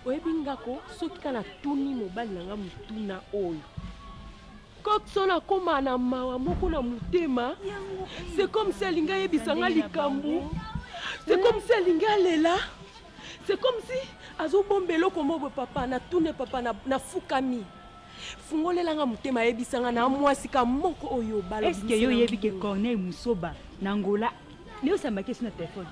oyebi ngako soki kana tuni mobali nanga mutuna oyo Koksona koma na mawa moko na mutema. C'est comme si alinga yebisanga likambu. C'est comme si alinga lela. C'est comme si azo bombelo komo papa na tune papa na fukami. Fungolela nga mutema yebisanga na mwasi ka moko oyo bala. Est-ce que yo yebi ke Corneille Musoba na Angola leo sambaki sur téléphone.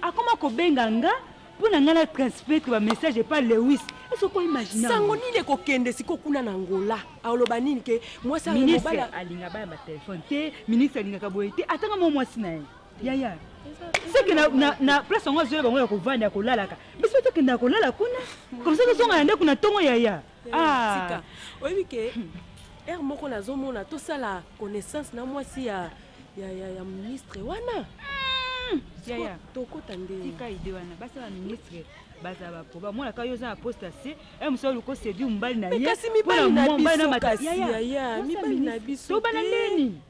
Akoma ko benganga pour na transmettre ba message pas Lewis. Est-ce qu'on imagine sango nini ko kende siko kuna na Angola aloba nini ke moi ça mobile alinga ba téléphone te ministre alinga ka boyete atanga mo mwasi na ya c'est que na place ngo zo bango ya kovanda ko lalaka biso to kenda ko lala kuna comme ça que songa ndeko na tongo ya tika oyebi ke moko na zo mona to sala connaissance na mwasi ya ministre wana ya tokota nde tika ide wana basa ba ministre bazaba proba mwana ka yoza apostasé msolo ko séduit mbali na ye kasi mibali na biso ya mibali na biso to bana nini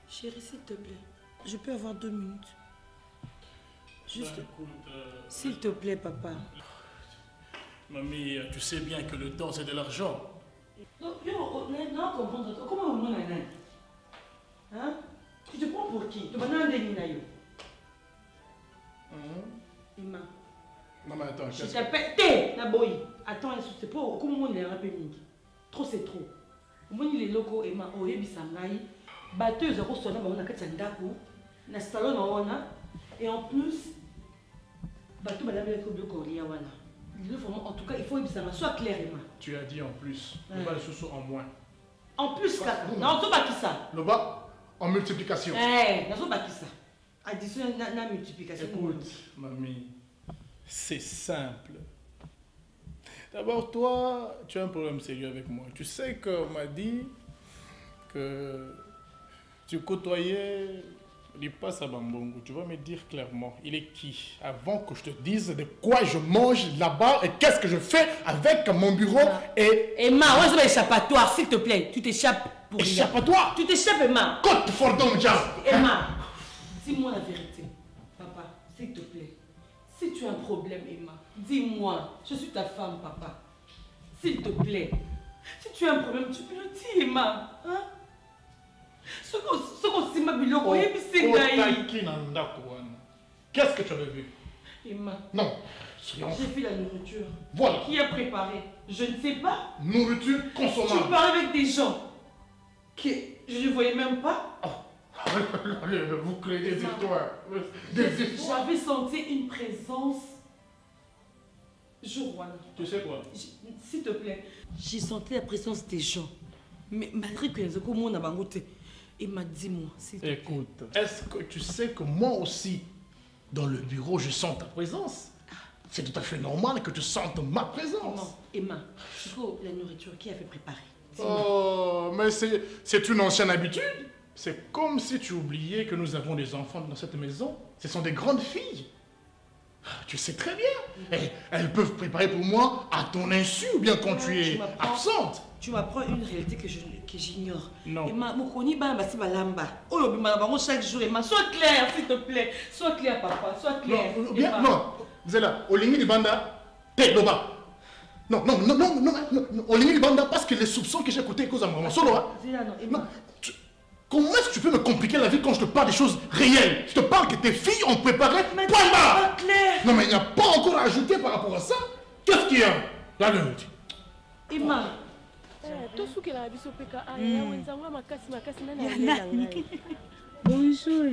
chérie s'il te plaît je peux avoir 2 minutes juste s'il te plaît papa mamie tu sais bien que le temps c'est de l'argent non comprendre comment on a hein tu te prends pour qui tu vas dans des nayo Ima. Non mais attends, je t'appelle T, Naboy. Attends, c'est pas comment on est rappelé. Trop c'est trop. omoni les locaux ema oyebisa ngai bato eza kosona bango na kati ya ndako na salon na wana et en plus bato balabelaki biloko kolia wana. En tout cas, il faut que ça soit clair, Emma. Tu as dit en plus, le bas le sous en moins. En plus, non, tu pas qui ça. Le bas en multiplication. Eh, non, pas qui ça. Addition na multiplication. Écoute, mamie, c'est simple. D'abord, toi, tu as un problème sérieux avec moi. Tu sais qu'on m'a dit que tu côtoyais Lipas à Bambongo. Tu vas me dire clairement, il est qui? Avant que je te dise de quoi je mange là-bas et qu'est-ce que je fais avec mon bureau et... Emma, moi je vais échappatoire, s'il te plaît. Tu t'échappes pour rien. Échappatoire? Tu t'échappes, Emma. Côte Fordon, Jean. Emma, dis-moi la vérité. Papa, s'il te plaît. Si tu as un problème, Emma, dis-moi. Je suis ta femme, papa. S'il te plaît. Si tu as un problème, tu peux le dire, Emma. Hein? Qu'est-ce que tu avais vu? Emma. Non. J'ai vu la nourriture. Voilà. Qui a préparé? Je ne sais pas. Nourriture consommable. Tu parles avec des gens que je ne voyais même pas. Vous créez des histoires. J'avais senti une présence. Jourwana. Tu sais quoi? S'il te plaît. J'ai senti la présence des gens. Mais malgré que les échos m'ont abangoté. Il m'a dit, moi, s'il te plaît. Écoute, est-ce que tu sais que moi aussi, dans le bureau, je sens ta présence? C'est tout à fait normal que tu sentes ma présence. Non, Emma, c'est la nourriture qui a fait préparer. Oh, mais c'est une ancienne habitude. C'est comme si tu oubliais que nous avons des enfants dans cette maison. Ce sont des grandes filles. Tu sais très bien. Elles peuvent préparer pour moi à ton insu ou bien quand tu es absente. Tu m'apprends une réalité que j'ignore. Non. Emma, chaque jour, Emma, sois clair, s'il te plaît. Sois clair, papa, sois clair. Non, Zéla, au limite du banda, t'es là-bas. Non, au limite du banda, parce que les soupçons que j'ai écoutés causent à moi. Solo, hein. Zéla, non, Emma. Comment est-ce que tu peux me compliquer la vie quand je te parle des choses réelles? Je te parle que tes filles ont préparé point barre. Non, mais il n'y a pas encore à ajouter par rapport à ça. Qu'est-ce qu'il y a? La lutte. Emma. Bonjour.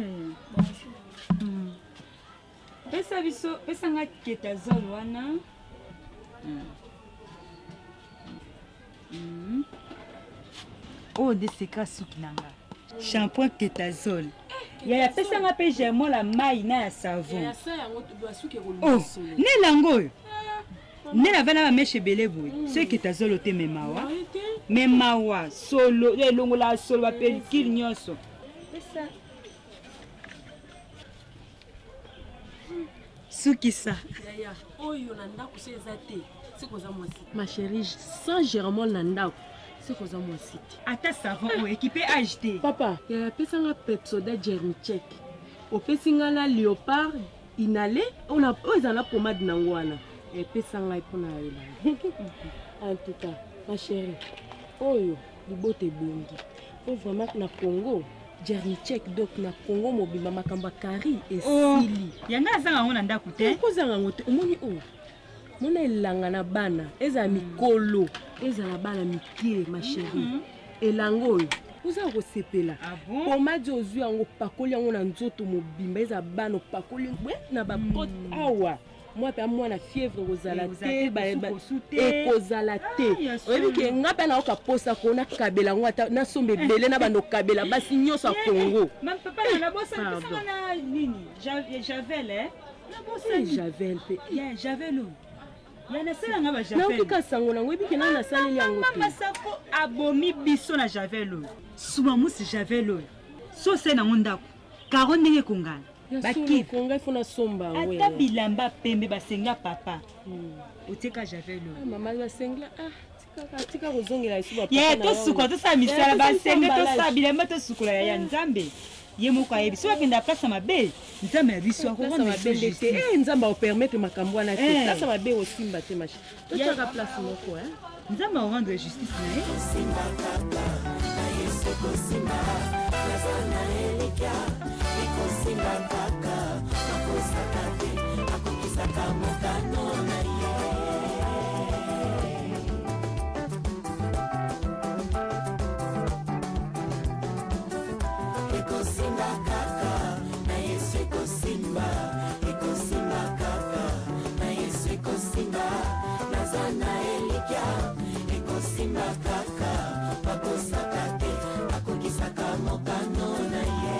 Pesa nga ketazol wana. Oh, de seka suki nanga. Shampoing ketazol. Ya pesa nga pe germo la mai na ya savon. Oh, ne lango. Ne la vana me chebele boy. Ce ketazol ote memawa. Memawa solo longo la solo ba pellicule nyonso. Pesa. Sukisa. Ma chérie, sans Géramon Nandao, c'est quoi ça mon site? Ata savon équipé acheté. Papa, il y a un Petsoda Germichek. Au Pesingala Léopard, inhalé, on a la pommade Nangwana. Et Pesanga pour la en tout cas, ma chérie, oh yo, du beau te blongi. Oh vraiment na Congo. Germichek donc na Congo mobima makamba kari et sili. Yanga zanga ngona ndakute. Ko zanga ngote omoni o. Mona elanga na bana, eza mikolo, eza na bana mikie ma chérie. Elango oyo. Uza ko sepela. Pomade ozwi yango pakoli yango na nzoto mobimba eza bana pakoli ngwe na ba pot awa. Moi pe mwana fièvre kozala te ba ekozala te. Oyebi ke ngapa na okaposa kona kabela ngwa na sombe belé na bando kabela basi nyonso a Congo. Même papa na bossa na nini? Javel Na bossa Javel pe. Ya Javel. Ya na sala nga ba Javel. Na okika sango na oyebi ke na na sala yango te. Mama sako abomi biso na Javel. Suba musi Javel. So se na ngondako. Karo ndenge kongana. Baki konga fona somba we. Ata bilamba pembe basenga papa. Oteka Javel. Mama basenga tika kozongela isu ba papa. Ye to suko to sa misala basenga to sa bilamba to sukola ya Nzambe. Ye moko ayebi so bakenda place mabe. Nzambe ya biso ko na mabe te. Nzambe o permettre makambo na te. Place mabe o simba te machi. To tika place moko Nzambe o rendre justice na ye. Simba kaka. Na yeso ko simba. Lazana elika. Simba kaka, akosaka te, akokisaka mokano na ye. na elikia ekosimba kaka bakosaka te akokisaka mokano na ye.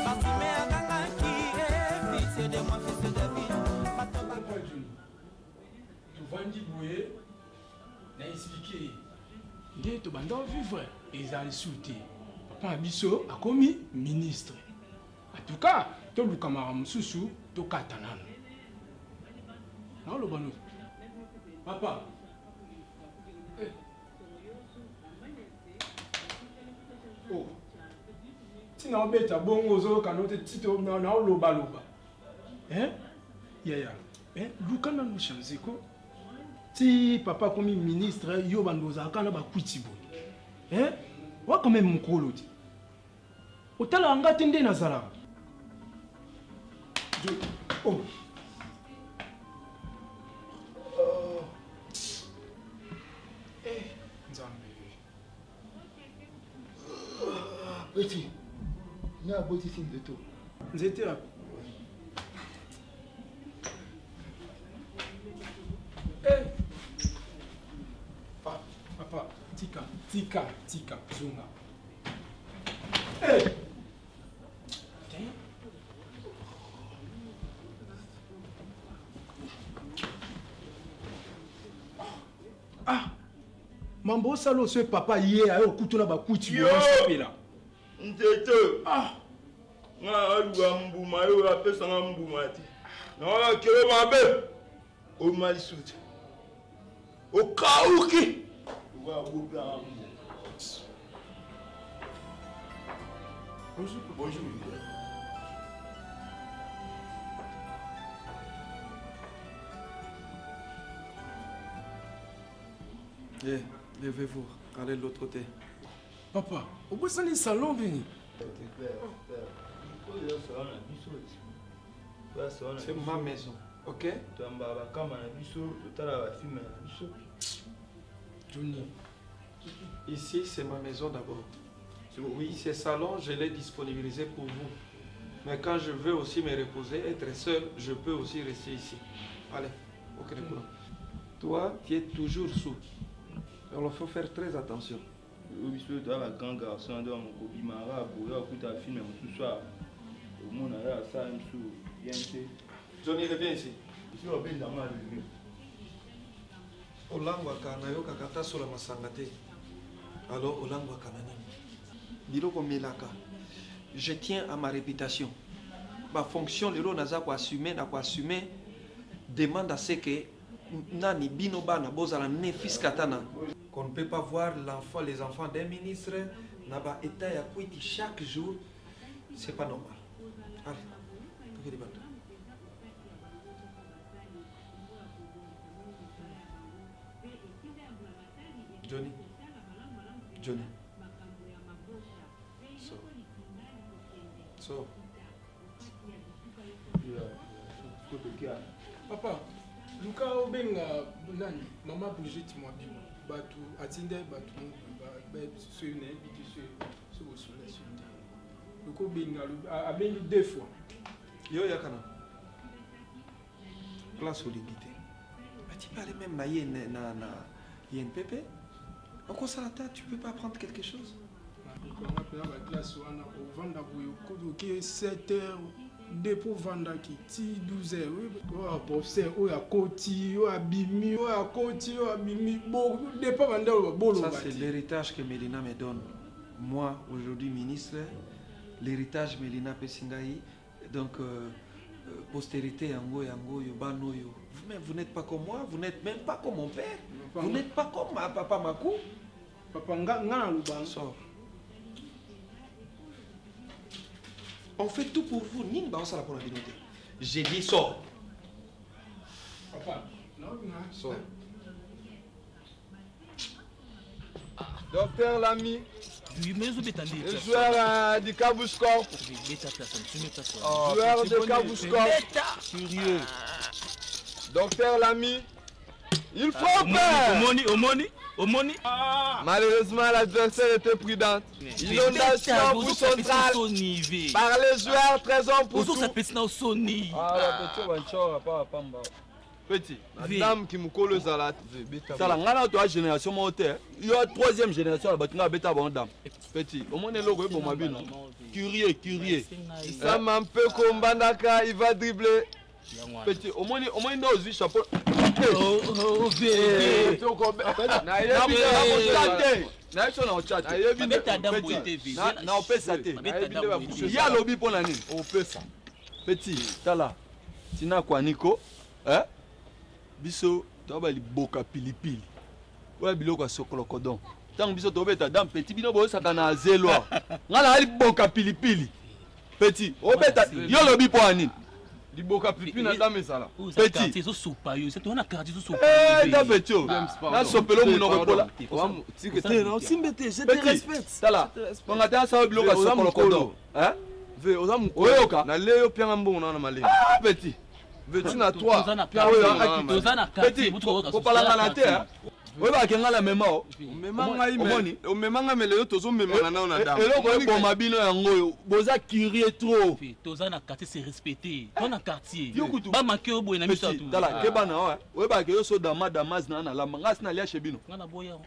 Martime akangaki fils de moi fils de David. Tovandi boye na expliqué nde tobanda vivre ezali suite papa na biso akomi ministre. En tout cas toluka makambo mosusu tokata nano naoloba no papa oh tina obeta bongo ozoyoka no te tito naolobaloba yaya luka nano change ko ti papa comme ministre yo bando ozalaka na bakwiti boye wa quand même mokolo ti otala anga te nde nazalaka oh nzambe petit na boti sin de to nzete la papa tika zunga mambo osala oso papa ye aye okutuna bakuti boasepela nzete nga aluka mbuma yo apesanga mbuma te naolakelo mabe oma lisuti okauki bonjour. Levez-vous, allez de l'autre côté. Papa, au bout de salon, venu. C'est ma maison, ok? Johnny. Ici, c'est ma maison d'abord. Oui, ce salon, je l'ai disponibilisé pour vous. Mais quand je veux aussi me reposer, être seul, je peux aussi rester ici. Allez, ok, toi, tu es toujours sous. Alors, il faut faire très attention. Johnny, reviens ici. Olangwaka nayo kakata sola masangate. Alors olangwaka nani? Biloko melaka. Je tiens à ma réputation. Ma fonction lelo naza ko assumer na ko assumer demande à ce que nani bino bana bozala ne fils katana. Qu'on ne peut pas voir les enfants d'un ministre na ba état ya kwiti chaque jour, c'est pas normal. Allez, ok les bateaux. Johnny. So. Papa, Luka obenga nani? Maman Brigitte Mwabimo. Batu atinde batu ce n'est ce Luka obenga abengi 2 fois. Yo yakana. Place au limité. Tu peux aller même na INPP. En quoi ça la tu peux pas prendre quelque chose? Qui 7 heures dépôt vendaki ti 12 heures. Oh professeur o ya koti o abimi o ya koti o abimi bon dépôt vanda bolo. Ça c'est l'héritage que Mélina me donne. Moi aujourd'hui ministre, l'héritage Mélina Pesingaï donc postérité yango yobano yo. Vous n'êtes pas comme moi, vous n'êtes même pas comme mon père. Vous n'êtes pas comme ma papa Makou. Papa ngana luban sort. On fait tout pour vous. Nimba ça la pour la vérité. J'ai dit sort. Papa, non, sort. Docteur Lamy. Le joueur du Kabuskor. Joueur de Kabuskor. Curieux. Docteur Lamy. Il faut faire. Omoni. Omoni. Malheureusement, l'adversaire était prudente. Inondation pour centrale par les joueurs, 13 ans pour tout. Petit, madame qui me colle aux alates. Ça la ngana toi génération monté. Il y a troisième génération la batinga beta bon dame. Petit, au moins le logo pour ma bino. Curieux. Ça m'a un peu comme Bandaka, il va dribbler. Petit, au moins il doit aussi chapeau. Petit, tala. Tina kwa Nico, hein? Biso, toba li boka pilipili. Oya biloko ya sokolo kodon. Tango biso tobeta dam petit bino bo sakana zelo. Ngala ali boka pilipili. Petit, obeta yo lobi po anini. Li boka pilipili na dam ezala. Petit, zo sopa yo, c'est toi na carte zo sopa. Da petit. Na sopelo munoko pola. Tikete na simbete, je te respecte. Tala. Pangata sa biloko ya sokolo kodon. Hein? Ve ozamu oyoka na leyo pianga mbongo na mali. Ah petit. Veux-tu na toi? Petit, faut pas la galater hein. Oui bah kenga la mémo. Memanga mele yo tozo memana na ona dame. Eloko ko mabino yango boza curieux trop. Toza na quartier c'est respecté. Ton na quartier. Ba manquer au boy na miso tout. Dala ke bana ouais. Oui bah ke yo so damas na la manga sina lia chebino. Na boya.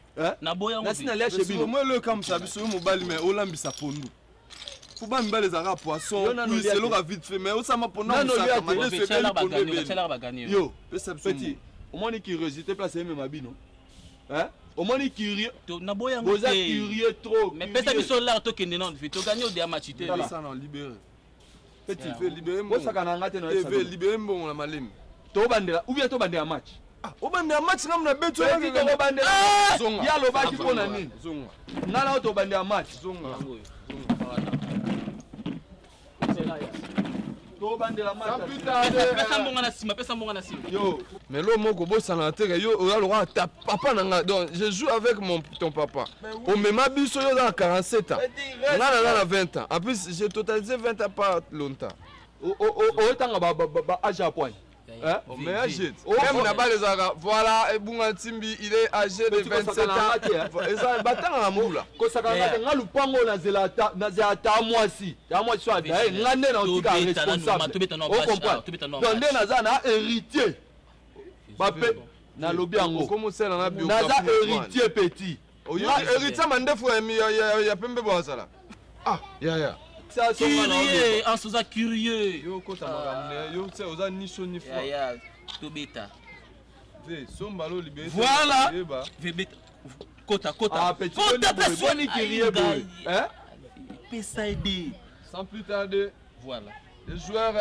Na boya. Na sina lia chebino. Moi le comme ça biso mobile mais olambisa pondu. Faut pas me les arabes poissons. Oui, c'est l'heure vite fait mais ça m'a pendant ça yo, petit. Au moins ni curiosité place même mabino. Hein? Au moins ni curieux. Na boya ngo. Vous êtes curieux trop. Mais pesa biso là to kende non, to gagner au diamachité. Ça non libéré. Petit, fait libérer mon. Ça kana ngate na. Fait libérer mon la malim. To bandela ou bien to bandela match. Ah, o bandela match ngamna beto ya to bandela. Ya lo ba ki pona nini? Zonga. Ngala to bandela match. Zonga. Yo, mais l'homme moko bossa na terre yo o le roi ta papa nanga donc je joue avec ton papa. Au même biso yo dans 47 ans. Là 20 ans. En plus j'ai totalisé 20 ans pas longtemps. O tanga ba âge à point. Hein? Mais âgé. Même là-bas les Arabes. Voilà, Bunga Timbi, il est âgé de 27 ans. Et ça battant à moula. Ko sakanga ngalu pango na zelata moi si. Ya moi soit d'ailleurs ngane na otika responsable. On comprend. Donc naza na héritier. Bape na lobi yango. Comment ça na bio. Naza héritier petit. Héritier mandefu ya pembe bwasala. Ah, ya. Curieux, en sous curieux. Yo kota magamne, yo tse oza ni so ni fwa. Ya, to beta. Ve sombalo libéré. Voilà. Ve beta. Kota. Ah petit, bonne curieux boy. Hein? PSAD. Sans plus tarder. Voilà. Le joueur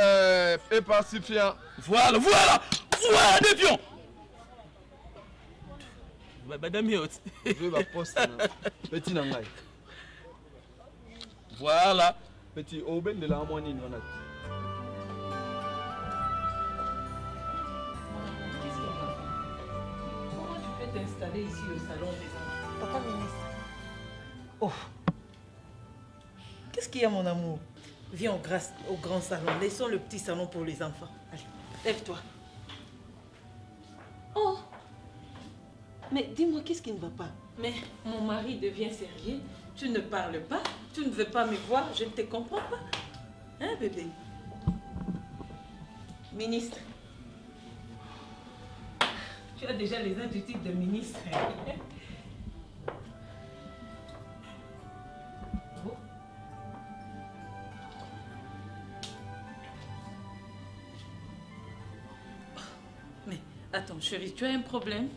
est pacifiant. Voilà des pions. Madame Yot. Je vais poster. Petit nangai. Voilà. Petit Oben de la harmonie, on a. Comment tu peux t'installer ici au salon des enfants? Papa ministre. Oh. Qu'est-ce qu'il y a mon amour? Viens au grand salon. Laissons le petit salon pour les enfants. Allez, lève-toi. Oh. Mais dis-moi, qu'est-ce qui ne va pas? Mais mon mari devient sérieux. Tu ne parles pas, tu ne veux pas me voir, je ne te comprends pas. Hein, bébé? Ministre. Tu as déjà les attitudes de ministre. Oh. Mais attends, chérie, tu as un problème?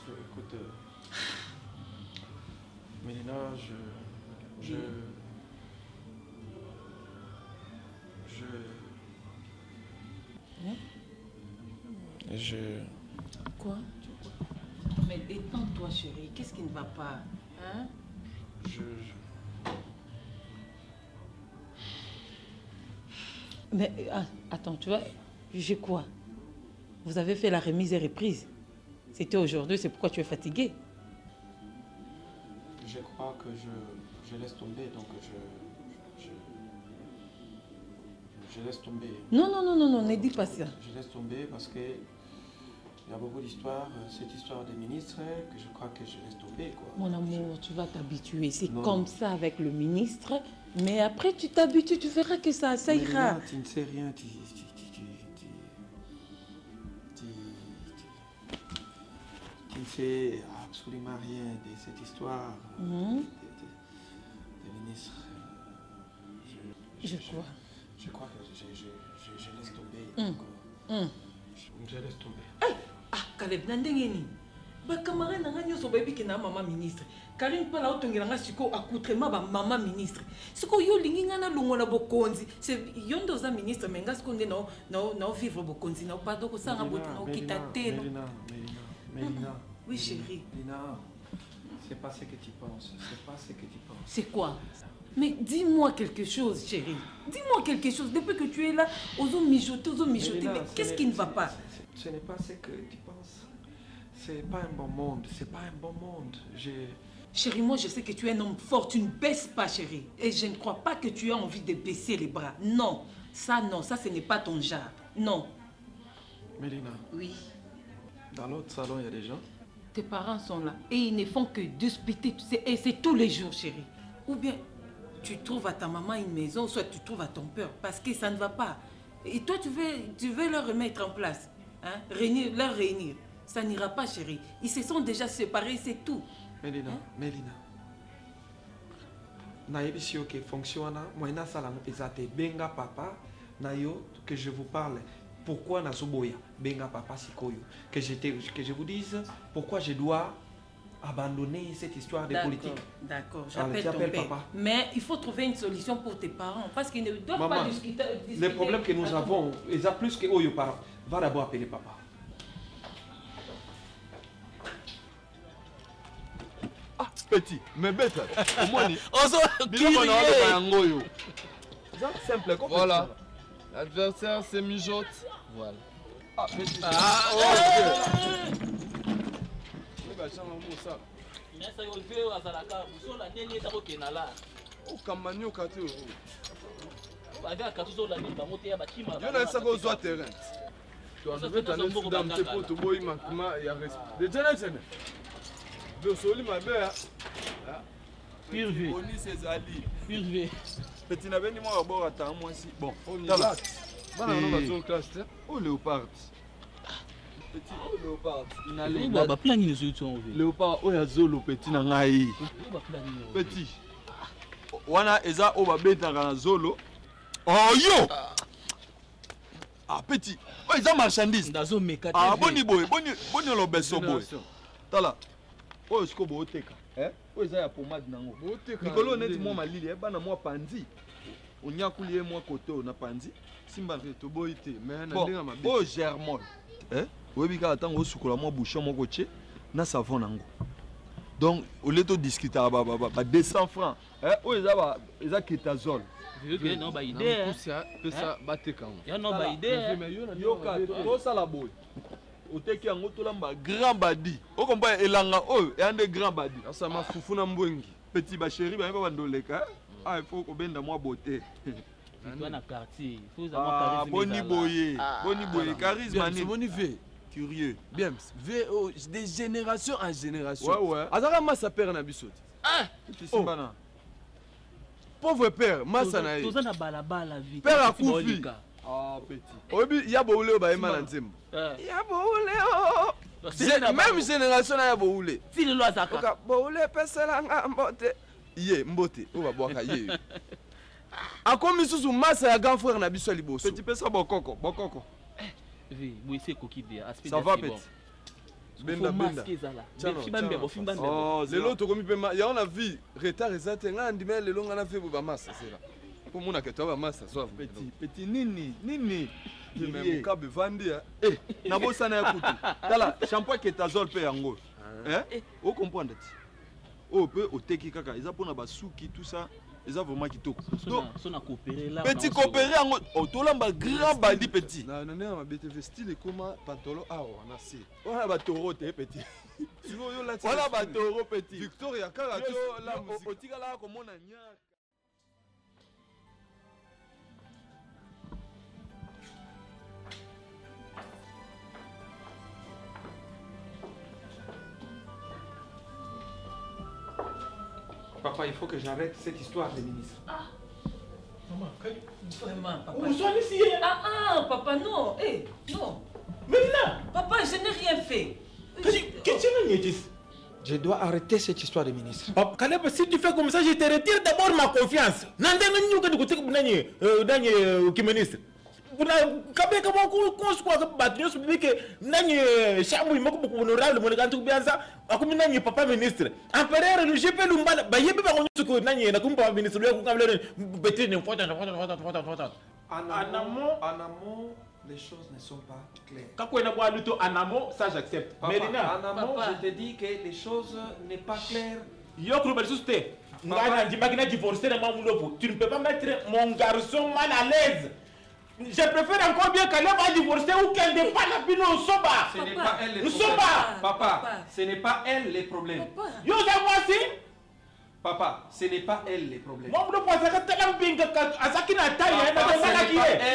Écoute, Mélina, Quoi? Mais détends-toi, chérie. Qu'est-ce qui ne va pas? Hein? Mais attends, tu vas juger quoi? Vous avez fait la remise et reprise. C'était aujourd'hui, c'est pourquoi tu es fatigué. Je crois que je laisse tomber, donc je laisse tomber. Non, ne dis pas ça. Je laisse tomber parce que Il y a beaucoup d'histoires, cette histoire des ministres, que je crois que je laisse tomber, quoi. Mon amour, tu vas t'habituer. C'est comme ça avec le ministre. Mais après, tu t'habitues, tu verras que ça ira. Là, tu ne sais rien, tu ne sais absolument rien de cette histoire des ministres. Je crois. Je crois que je laisse tomber. Je laisse tomber. Ah, Caleb, nandengeni. Ba camarade nanga nyoso baby ke na maman ministre. Karine pala otongela siko accoutrement ba maman ministre. Siko yo linginga na longola bokonzi. C'est yondo za ministre menga siko nde no vivre bokonzi na pas donc ça ngaboti na okita no. Mélina. Oui chérie. Mélina. C'est pas ce que tu penses. C'est pas ce que tu penses. C'est quoi? Mais dis-moi quelque chose, chérie. Dis-moi quelque chose. Depuis que tu es là, oso mijoter. Mais qu'est-ce qui ne va pas? Ce n'est pas ce que tu penses. C'est pas un bon monde. C'est pas un bon monde. Chérie, moi je sais que tu es un homme fort. Tu ne baisses pas, chérie. Et je ne crois pas que tu aies envie de baisser les bras. Non, ça ce n'est pas ton genre. Non. Mélina. Oui. Dans l'autre salon, il y a des gens. Tes parents sont là. Et ils ne font que discuter. Tu sais, et c'est tous les jours, chérie. Ou bien tu trouves à ta maman une maison, soit tu trouves à ton père, parce que ça ne va pas. Et toi, tu veux leur remettre en place, hein? Leur réunir. Ça n'ira pas, chérie. Ils se sont déjà séparés, c'est tout. Mélina, hein? Mélina. Naïbisio qui fonctionne, moi, na salam ezate benga papa, nayo que je vous parle. Pourquoi na soboya benga papa sikoyo? Que je vous dise pourquoi je dois abandonner cette histoire de politique. D'accord, j'appelle ton père. Papa. Mais il faut trouver une solution pour tes parents parce qu'ils ne doivent pas discuter. Les problèmes que nous avons, ils ont plus que Oyo parents. Va d'abord appeler papa. Ah, petit, mais bête. Au moins, simple. Voilà. L'adversaire se mijote. Voilà. Ah, petit. Léopard, oya zolo petit na ngai. Petit. Wana eza oba beta na zolo. Oh yo. Ah petit. Oh eza marchandise. Ndazo meka. Ah boni boy, boni lo beso boy. Tala. Oh siko bo oteka. Oh eza ya pomade nango. Nikolo neti mo malili e bana mo pandi. Onyakuli e mo koto na pandi. Simba to boite. Mais na ndinga mabe. Oh germol. Oui, mais quand on a un bouchon, on a un savon. Donc, au lieu de discuter à 200 francs, ils ont kétazole. Il y a une idée. Il y a une idée. Il y a un grand badi. Vous comprenez? Il y a un grand badi. Ça m'a foufou na mbwengi. Petit bachéri, il faut qu'on bende moi beauté. Dans le quartier, il faut avoir Boni boye, charisme. Boni V. Curieux. Bien, de génération en génération. Ouais. Azara massa père na bisoti. Ah! Pauvre père, massa na. Toza na balabala vite. Père a koufi. Ah petit. Obi ya boule ba ema na nzembo. Ya boule oh. Même génération na ya boule. Fini lo azaka. Oka boule pesela nga mbote. Ye mbote, o ba boka ye. Akomi susu massa ya grand frère na biso liboso. Petit pesa bokoko. Ça va petit. Benda. Oh, lelo to komi pema. Ya on a vu retard ezate nga ndime lelo nga na fait ba massa c'est là. Pour mona que toi ba massa soit petit nini. Même kabe vandi na bosa na yakutu. Tala shampoing ketazol pe yango. O comprendre ti. O peut o teki kaka, ils a pona ba suki tout ça. Ils ont vraiment qui tout. Petit coopéré en autolamba grand bandi petit. Non, ma BTV style comment pantalon ah on a si. On a batoro petit. Tu vois là. On a batoro petit. Victoria Karato la musique. Otika là comme on a nya. Papa, il faut que j'arrête cette histoire des ministres. Ah. Maman, vraiment, papa. Vous soyez ici. Papa, non. Non. Mais là. Papa, je n'ai rien fait. Je dois arrêter cette histoire des ministres. Caleb, si tu fais comme ça, je te retire d'abord ma confiance. Ministre. Papa ministre. En amont, les choses ne sont pas claires. En amont, ça j'accepte. En amont, je te dis que les choses n'est pas claires. Tu ne peux pas mettre mon garçon mal à l'aise. Je préfère encore bien qu'elle va divorcer ou qu'elle n'est pas la bino au soba. Ce n'est pas elle les problèmes. Papa, ce n'est pas elle les problèmes. Papa, ce n'est pas elle les problèmes.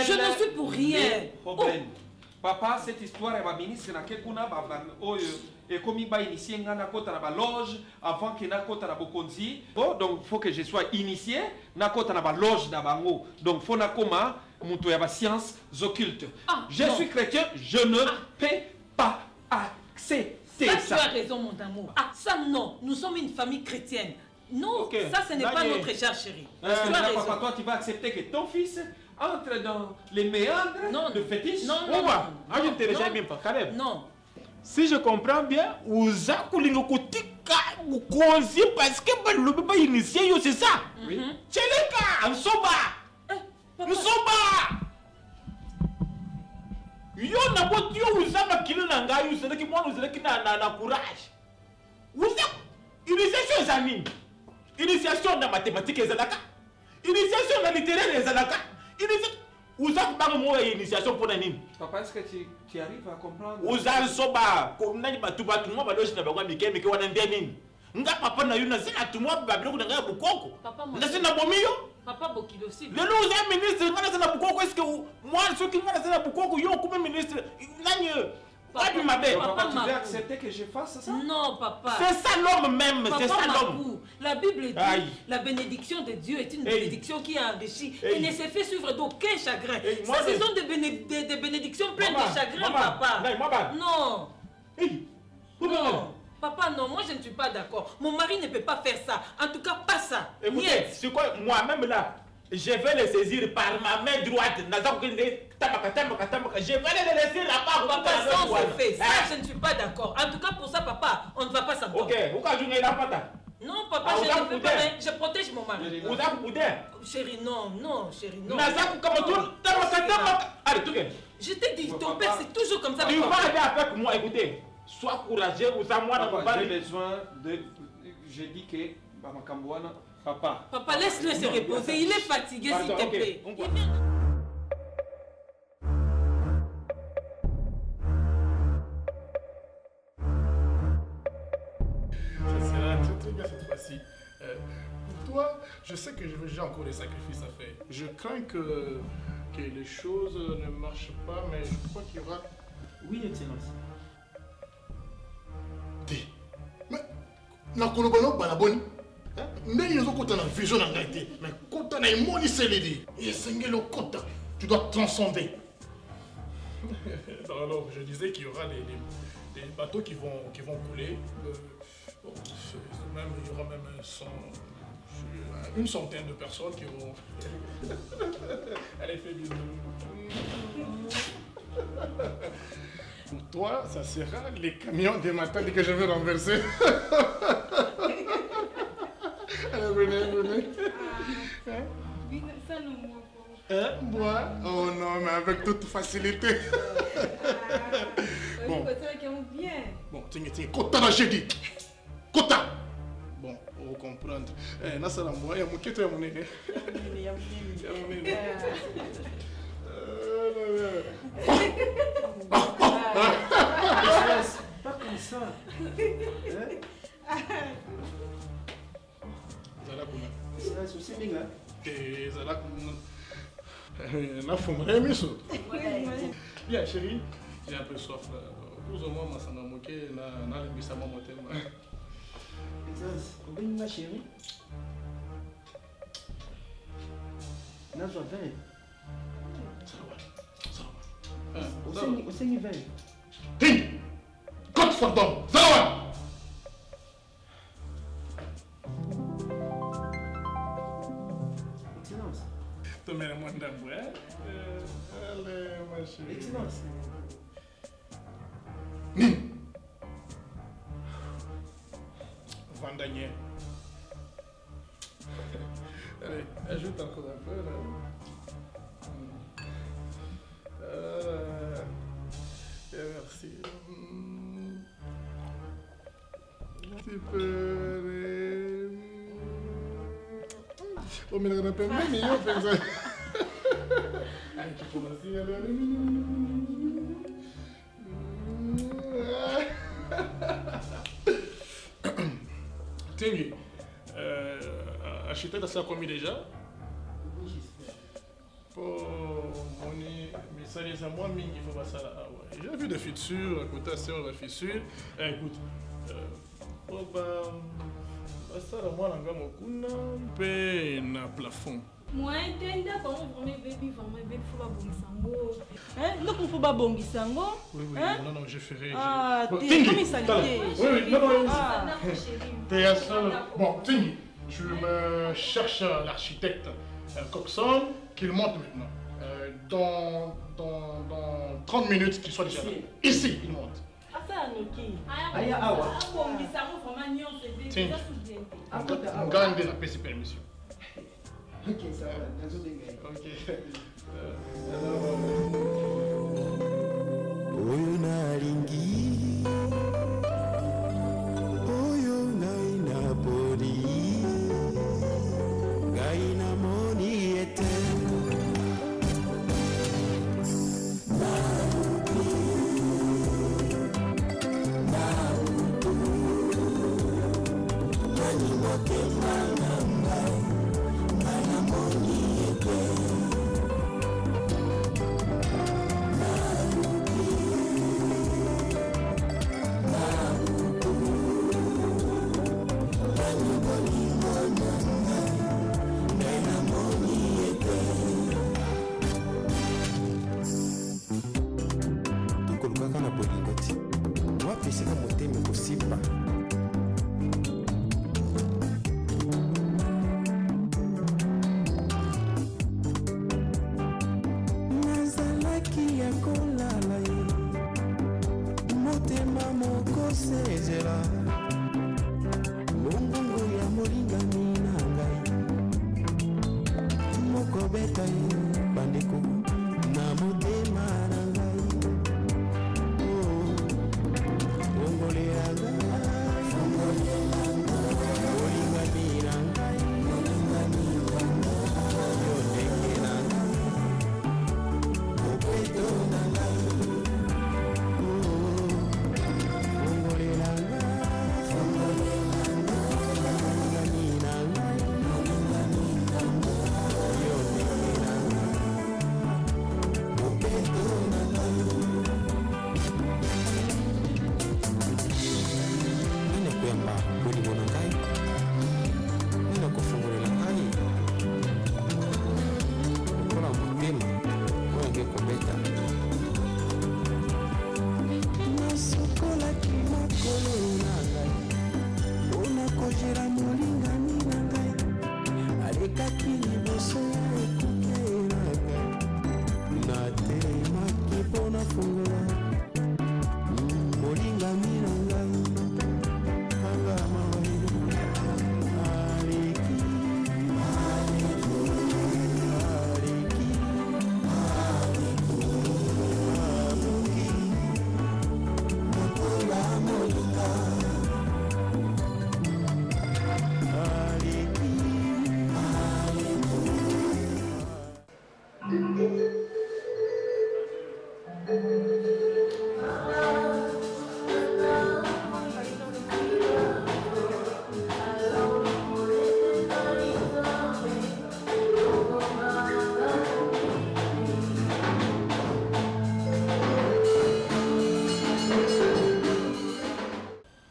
Je ne suis pour rien. Papa, cette histoire est ma ministre na kekuna et comme il va initier na kota na loge avant que na kota na bokonzi. Bon, donc faut que je sois initié na kota na loge na bango. Donc faut na koma muto ya sciences occultes. Je suis chrétien, je ne peux pas accepter ça. Tu as raison mon amour. Ça non, nous sommes une famille chrétienne. Non, ça ce n'est pas notre chère chérie. Papa, toi tu vas accepter que ton fils entre dans les méandres de fétiche. Non. Si je comprends bien, vous avez parce que vous pas initié, c'est ça. C'est le cas, en soba. Nous soba. Yo na botu yo uzama kilo na ngai uzele moi uzele na courage. Vous initiation examine. Initiation dans mathématiques ezalaka. Initiation dans littéraire ezalaka. Vous avez initiation pour nani? Papa, est-ce que tu arrives à comprendre? Vous avez soba, comme nani batuba tout moi baloche na bagwa mike mike wana ndeni. Nga papa na yuna sina tout moi babilo na nga bukoko. Na sina bomiyo? Papa Bokilo aussi. Le nous est ministre, nga sina bukoko est-ce que moi ceux qui nga sina bukoko yo comme ministre nani Papa, tu veux accepter que je fasse ça? Non, papa. C'est ça l'homme même, c'est ça l'homme. La Bible dit la bénédiction de Dieu est une bénédiction qui enrichit et ne se fait suivre d'aucun chagrin. Ça, ce sont des bénédictions pleines de chagrin, papa. Non. Non. Papa, non, moi je ne suis pas d'accord. Mon mari ne peut pas faire ça. En tout cas, pas ça. Écoutez, c'est quoi, moi-même là, je vais le saisir par ma main droite. Je vais le laisser là-bas. Papa, ça on se fait. Ça, je ne suis pas d'accord. En tout cas, pour ça, papa, on ne va pas s'entendre. Ok, vous avez la pata. Non, papa, je ne peux pas. Je protège mon mari. Vous avez boudé. Chérie, non, chérie, non. Allez, tout est. Je t'ai dit, ton père, c'est toujours comme ça. Tu vas aller avec moi, écoutez. Sois courageux, vous avez moi dans j'ai besoin de. Je dis que Mama Kambouana, papa. Papa, laisse-le se reposer. Il est fatigué, s'il te plaît. Ça sera très bien cette fois-ci. Pour toi, je sais que j'ai encore des sacrifices à faire. Je crains que les choses ne marchent pas, mais je crois qu'il y aura... Oui, Excellence. Mais, nakolobano balaboni. Mais ils ont compté dans la vision en réalité. Mais quand on a une monnaie, c'est l'idée. Et c'est le compte. Tu dois transcender. Alors, je disais qu'il y aura des bateaux qui vont couler. Bon, il y aura même une centaine de personnes qui vont... Allez, fais bisous. Pour toi, ça sera les camions des matins que je vais renverser. Allez, venez. Hein? Moi? Oh non, mais avec toute facilité. Bon. Bon, tiens, Kota là, j'ai dit. Kota. Bon, on va comprendre. Là, c'est la moi, il y a mon quête, il y a mon nez. Pas comme ça. C'est aussi bien. Et ça là, on a fumé mes sauts. Bien, chérie, j'ai un peu soif là. Plus ou moins, ça m'a moqué, on a le bissama tellement. Excellence, vous ma chérie. Nazwa vele. Usengi vele. Ting! Godverdomme! Zawa! Excellence. Tomera mwandambo, hein? Allez, ma chérie. Excellence. Vandanier. Allez, ajoute encore un peu, là. Merci. Un petit peu. Oh, mais on a pas même mignon, comme ça. Tu commences à aller. Tingi, architecte, ça a commis déjà? Pour mes salaires à moi, il faut pas ça là. J'ai vu des fissures, à côté de la fissure. Écoute, ça là, moi, je suis un plafond. Moi, je suis un bongisango. Oui, oui, non, non, je ferai. Ah, bon, t'es comme ça. Oui, non, non. T'es à ça. Bon, Tingi, je me cherche l'architecte Coxon qu'il monte maintenant. Dans 30 minutes, qu'il soit déjà là. Ici, il monte. Aya awa. Tingi, on gagne de la permission. Ok, ça va, dans un dégât. Ok. Oyo nalingi, oyo ngai napoli, ngai namoni ete.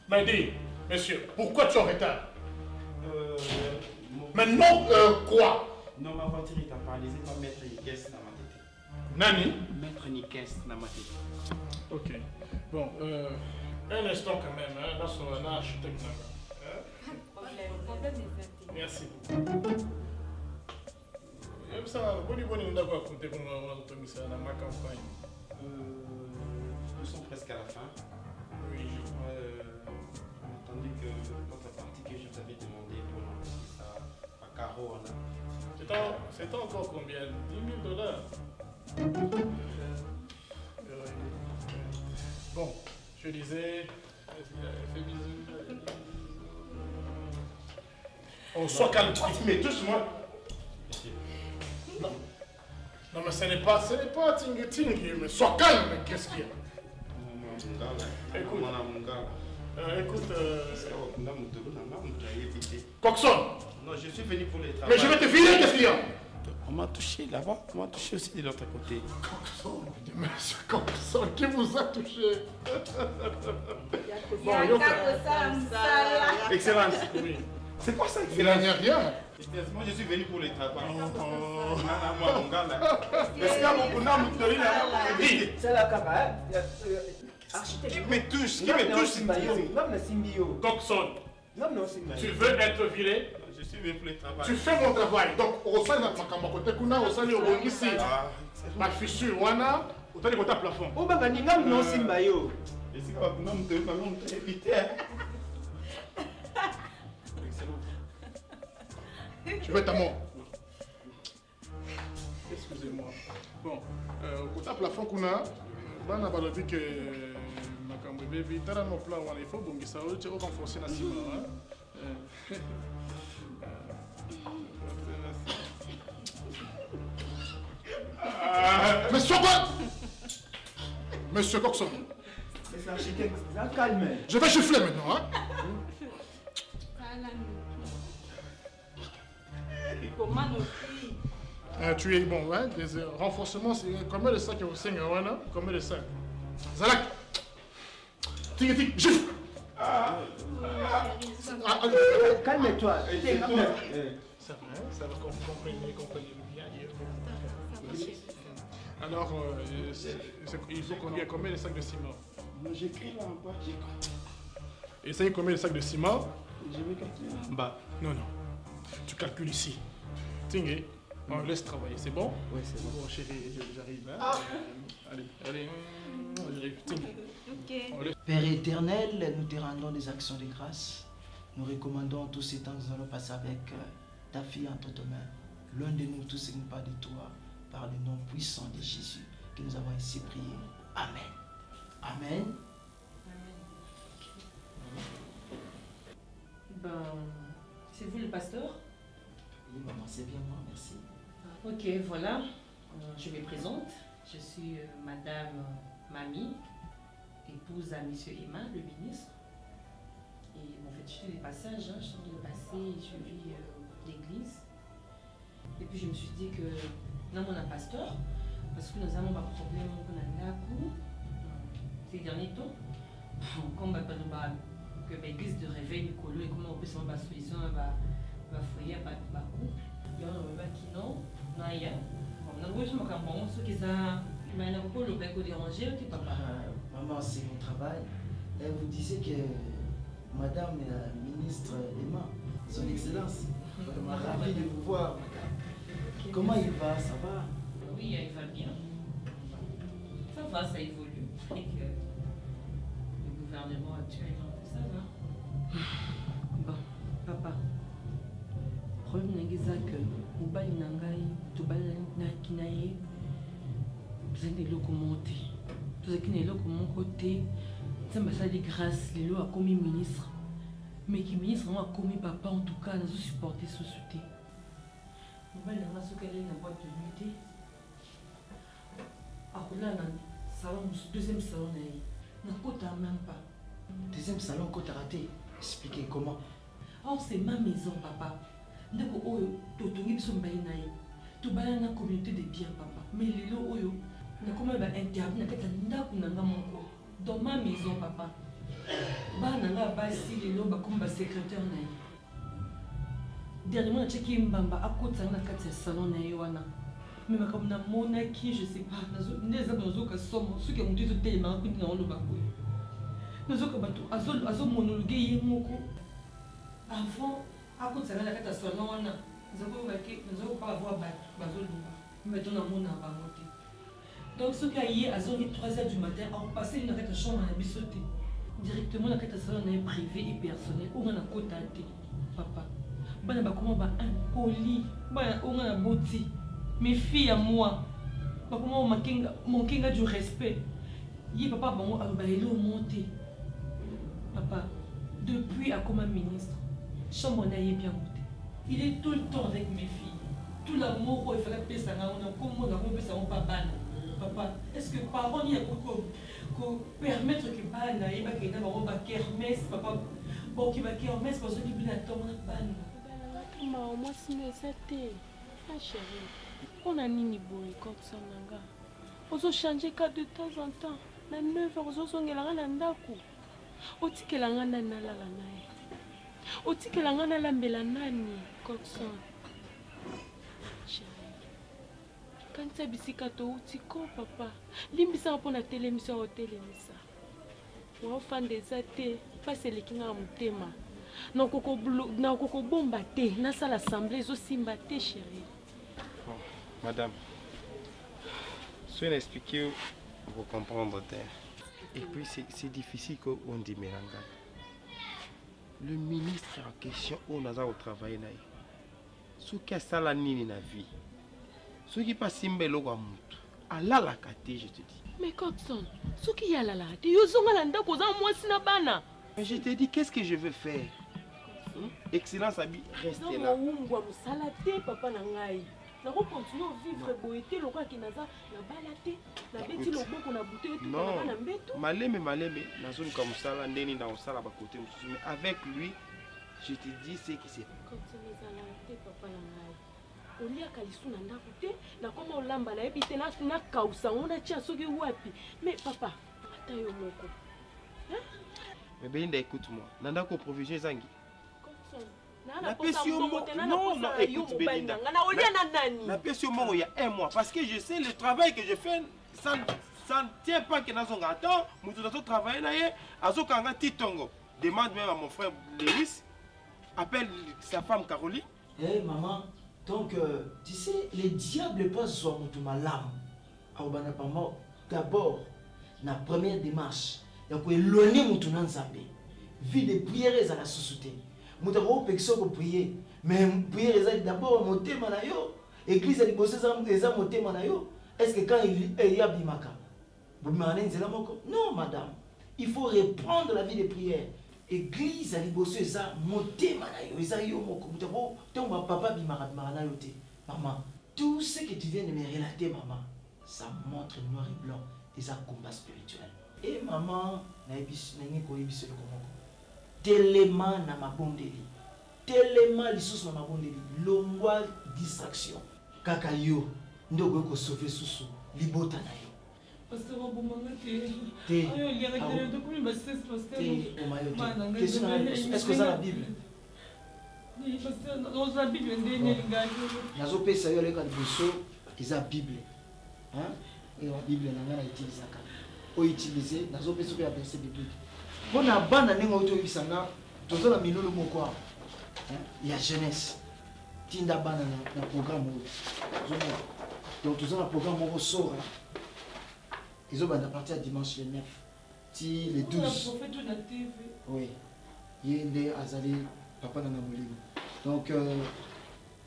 Maïdi, Monsieur, pourquoi tu es en retard? Maintenant, quoi? Non, ma voiture est en paralysée, je dois mettre une caisse dans ma tête. Nani? Mettre une caisse dans ma tête. Ok. Bon, un instant quand même, hein. Là, sur un architecte. Merci beaucoup. Ça, bonne d'accord à compter pour ma campagne. Nous sommes presque à la fin. Oui. Entendu que notre partie que je vous avais demandé pour l'enregistrer ça à Caro, c'est encore combien? $10 000. Bon, je disais, fais bisous. On soit calme, mais doucement. Non. Non, mais ce n'est pas tingue, mais sois calme, mais qu'est-ce qu'il y a? Écoute. Coxon. Non, je suis venu pour les travaux. Mais je vais te virer, qu'est-ce qu'il y a? On m'a touché là-bas, on m'a touché aussi de l'autre côté. Coxon, Coxon, qui vous a touché? Bon, Excellence. Oui. C'est quoi ça? Il n'y a rien. Moi, je suis venu pour les travaux. C'est la capa, architecte. Qui me touche? Coxon. Tu veux être viré? Je suis venu pour les travaux. Tu fais mon travail. Donc, au sein de ma côté, au sein de ici, ma fissure, wana, au sein de côté plafond. Oh, bah, non, Simbayo. Tu veux ta mort? Excusez-moi. Bon, au côté plafond qu'on a, on a dit que ma cambrée, il faut bon, ça va renforcer la ciment. Monsieur quoi? Monsieur Coxon. C'est l'architecte, calme. Je vais chiffler maintenant, hein? Comment nos filles? Tu es bon, hein? Des renforcements, c'est combien de sacs au sein, hein? Combien de sacs? Zalak! Tig, gifle! Calme-toi. Ça va comprenez bien. Alors, il faut qu'on ait combien de sacs de ciment? J'écris là en bas. Et ça y est combien de sacs de ciment? Je vais calculer en bas. Non. Tu calcules ici. Tingé, on laisse travailler, c'est bon? Oui, c'est bon. Bon, chérie, j'arrive. Hein? Allez, j'arrive. Okay. Père éternel, nous te rendons des actions de grâce. Nous recommandons tous ces temps que nous allons passer avec ta fille entre tes mains. L'un de nous, tous ce qui n'est pas de toi, par le nom puissant de Jésus, que nous avons ainsi prié. Amen. Amen. Ben, c'est vous le pasteur? Oui, maman, c'est bien moi, merci. Ok, voilà. Je me présente. Je suis Madame Mamie, épouse à Monsieur Emma, le ministre. Et en fait, je fais des passages, je suis en train de passer, je vis l'église. Et puis je me suis dit que nous avons un pasteur, parce que nous avons un problème qu'on a ces derniers temps. Comme que l'église de réveil, Nicolo, et comment on peut se faire une solution, foyer, couple. Il y a un qui non, Naya. On a besoin de ce qui ça. Mais on a beaucoup de déranger, papa. Maman, c'est mon travail. Et vous disiez que Madame la ministre Emma, son Excellence, ravi de vous voir. Comment il va? Ça va? Oui, il va bien. Ça va, ça évolue. Et que le gouvernement actuel, ça va. Bon, papa. Problème n'est-ce que mobali nangai, tobali na kinaye, besoin de locomoter. Tout ce qui n'est là comme mon côté, ça m'a fait grâce, les lois a commis ministre. Mais qui ministre a commis papa en tout cas, nous a supporté ce soutien. Mobali nangai ce qu'elle est la boîte de nuit. Après là, salon, deuxième salon, n'a pas même pas. Deuxième salon, côté raté. Expliquez comment. Oh, c'est ma maison, papa. Ndeko oyo totongi biso mbaye na ye tobala na communauté de bien papa mais lelo oyo nakoma ba interdit na kata ndako nanga moko dans ma maison papa Bana nga basi lelo bakomba secrétaire na ye. Dernièrement na cheki mbamba akotsa na kati ya salon na ye wana. Mais comme na monaki je sais pas nazo nazoka somo soki mutu zo telema ko ndina ono bakoye. Nazoka bato azo monologue ye moko. Avant akotsa na kati ya salon wana nzoko baki nazo pas avoir bazo luba. Mais ton amour na ba moté. Donc ce qui est à 3h du matin, on passait une arrêt de chambre à bisoté. Directement, la carte salon est privée et personnelle. On a un côté papa. Bana ba comment ba impoli. Bana on a beauté. Mes filles à moi. Ba comment mon kinga du respect. Yi papa bon ba hello monter. Papa, depuis à comme ministre, chambre n'a bien monté. Il est tout le temps avec mes filles. Tout l'amour il fallait payer ça on a comment on a payer ça on pas ban. Papa, est-ce que parents n'y a pour permettre que ban na yeba que na ba kermesse papa bon qui va kermesse parce que il a tant na ban. Maman, moi si mais c'était ah chérie. On a nini boy comme ça nanga. Ozo changer cas de temps en temps. Na 9h ozo songela na ndako. Otikela ngana na la nae. Otikela ngana lambela nani comme ça. Quand tu as bisika to utiko papa limbisa pour na télémission au télémisa moi fan des athées face les kinga mutema na koko bomba te na sala assemblée zo simba te chérie. Bon, madame soyez expliquer vous comprendre et puis c'est difficile qu'on dit Mélanga. Le ministre en question on a au travail na ce qui ça la nini na vie. Ce qui passe simbelo kwa mutu alala kate je te dis. Mais Coxon, ce qui y a là tu yozonga landa koza moi sina bana. Mais je te dis qu'est-ce que je veux faire? Excellence abi reste là. Non ngwa musala te papa na ngai. Na ko continuer vivre boité lokwa kinaza na balate na beti loboko na bouteille tout na bana mbeto. Maleme nazoni ka musala ndeni na osala ba côté mususu mais avec lui je te dis ce qui s'est passé. Continue zala te papa na ngai. Olia kalisu na ndako te na koma olamba na yebi te na kausa ona tia soki wapi mais papa ata yo moko hein mais Belinda écoute-moi na ndako provision zangi na pesio non écoute Belinda na olia na nani na pesio moko il y a un mois parce que je sais le travail que je fais ça ne tient pas que nazonga attends mutu nazo travailler na ye azokanga titongo demande même à mon frère Lewis appelle sa femme Caroline. Eh maman. Donc, tu sais, les diables passent sur mon lame. D'abord, la première démarche, il y a éloigner mon nzambe. Vie de prières à la société. Mon taro pexo pour prier, mais prière d'abord mon thème na yo. Église elle bosse ça mon thème na yo. Est-ce que quand il y a bimaka, vous m'amenez nzela moko? Non madame, il faut reprendre la vie de prière. Église à liboso ça monter manayo ça yo moko mutabo ton papa bimara na yo te maman tout ce que tu viens de me relater maman ça montre noir et blanc des combats spirituels et maman na ebis na ngi ko ebis le komoko tellement na mabondeli tellement lisusu na mabondeli longwa distraction kaka yo ndoko ko sauver susu libota na yo. Parce que vous m'avez est-ce que ça la Bible? Oui, parce que dans la Bible, il y a la Bible. Et la Bible, on a utilisé la verset biblique. On a abandonné il y a jeunesse. Tinda banana na programme. Donc tout ça le programme on sort. Ils ont à partir de dimanche le 9. Si le 12. Oui. Il y a des azali papa na molimo. Donc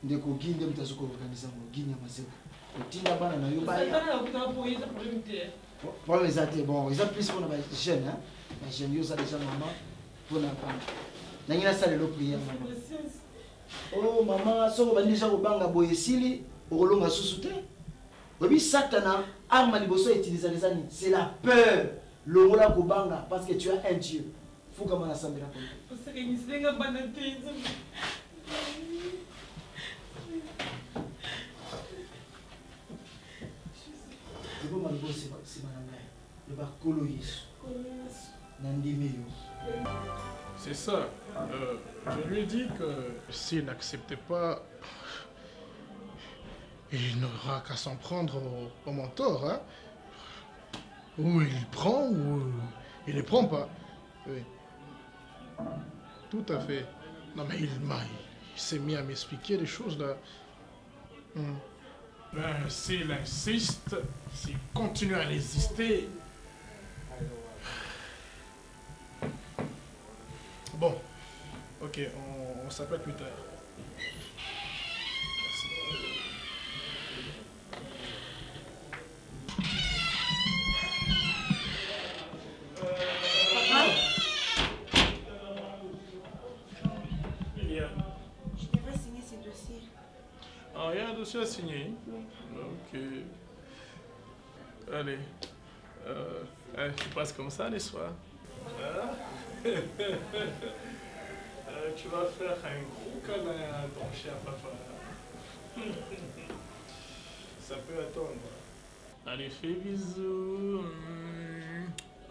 ndeko ginde mtazuko organiser mo ginya maseko. Tinda bana na yo ba. Pour les athées, bon, ils ont plus pour les jeunes, hein. Les jeunes, ils ont déjà maman pour la femme. N'a pas ça le prière maman. Oh maman, so on va déjà au banga boyesili, au longa sous-souté. Oui, Satan arme liboso utiliser les années. C'est la peur. Le rola kobanga parce que tu as un Dieu. Faut comment la sambela pour. Parce que ni senga banate. Le bon malbo c'est mananga. Le ba kolo Yesu. C'est ça. Je lui ai dit que s'il n'acceptait pas, il n'aura qu'à s'en prendre au mentor. Hein? Ou il prend ou il ne prend pas. Oui. Tout à fait. Non mais il s'est mis à m'expliquer les choses là. Ben, s'il insiste, s'il continue à résister... Bon, ok, on s'appelle plus tard. Je devrais signer ces dossiers. Ah, il y a un dossier à signer? Oui. Ok. Allez. Tu passes comme ça, n'est-ce pas? Tu vas faire un gros câlin à ton cher papa. Ça peut attendre. Allez, fais bisous.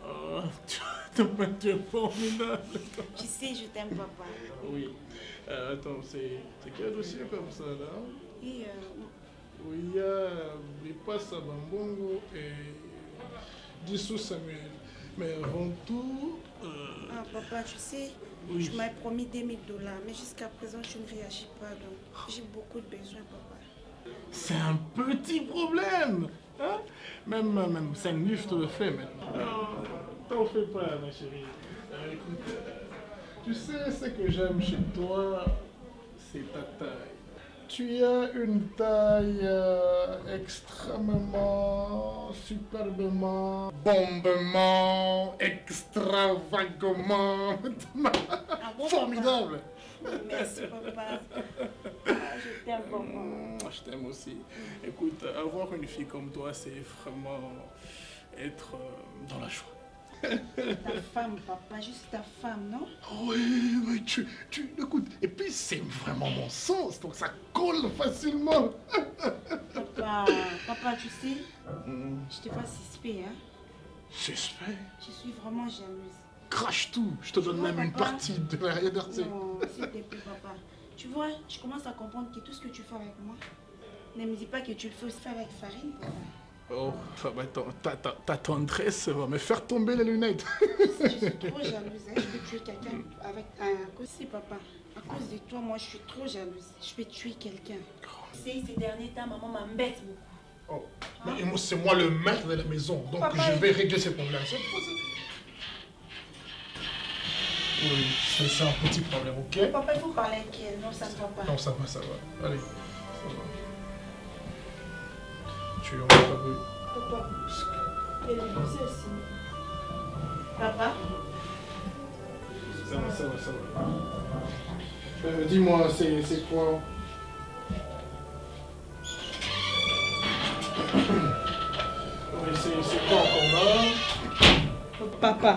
Oh, tu es formidable. Tu sais, je t'aime, papa. Oui. Attends, c'est quel dossier comme ça, là? Et Oui, il y a Bipassa Bambongo et Dissou Samuel. Mais avant tout... Ah, papa, tu sais, oui. Tu m'as promis $2 000, mais jusqu'à présent, tu ne réagis pas. Donc, j'ai beaucoup de besoins, papa. C'est un petit problème. Hein? Même 5 000, je te le fais maintenant. T'en fais pas, ma chérie. Écoute, tu sais, ce que j'aime chez toi, c'est ta taille. Tu as une taille extrêmement, superbement, bombement, extravagamment, formidable. Merci, papa. Je t'aime, papa. Je t'aime aussi. Écoute, avoir une fille comme toi, c'est vraiment être dans la joie. Ta femme, papa, juste ta femme, non? Oui, écoute, et puis c'est vraiment mon sens, donc ça colle facilement. Papa, tu sais, je te vois suspect, hein? Suspect? Je suis vraiment jalouse. Crache tout, je te donne même une partie de la liberté. Non, s'il te plaît, papa. Tu vois, je commence à comprendre que tout ce que tu fais avec moi, ne me dis pas que tu le fais aussi avec Farine, papa. Oh, ta tendresse va me faire tomber les lunettes. Je suis trop jalouse, hein. Je peux tuer quelqu'un avec à cause de papa. À cause de toi, moi, je suis trop jalouse. Je peux tuer quelqu'un. Tu sais, ces derniers temps, maman m'embête beaucoup. Oh, mais moi, c'est moi le maître de la maison, donc papa, je vais régler ces problèmes. Oui, c'est un petit problème, ok? Papa, il faut parler avec elle. Non, ça ne va pas. Non, ça va. Allez, ça va. Tu en as pas vu. Papa, elle est poussée aussi. Papa? Ça va. Dis-moi, c'est quoi? C'est quoi encore là? Papa,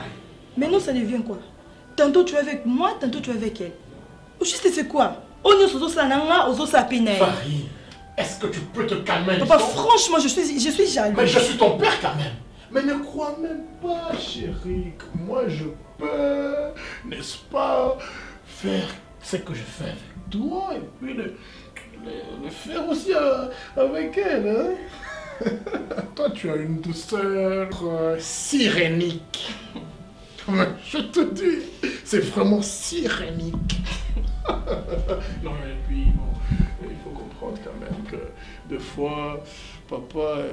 maintenant ça devient quoi? Tantôt tu es avec moi, tantôt tu es avec elle. Ou juste c'est quoi? On est sur Sananga, aux Sapine. Farine, est-ce que tu peux te calmer? Papa, franchement, je suis jaloux. Mais je suis ton père quand même. Mais ne crois même pas, chérie, que moi je peux, n'est-ce pas, faire ce que je fais avec toi et puis le faire aussi avec elle. Hein? Toi, tu as une douceur sirénique. Je te dis, c'est vraiment sirénique. Non, et puis, bon, il faut comprendre quand même que des fois, papa,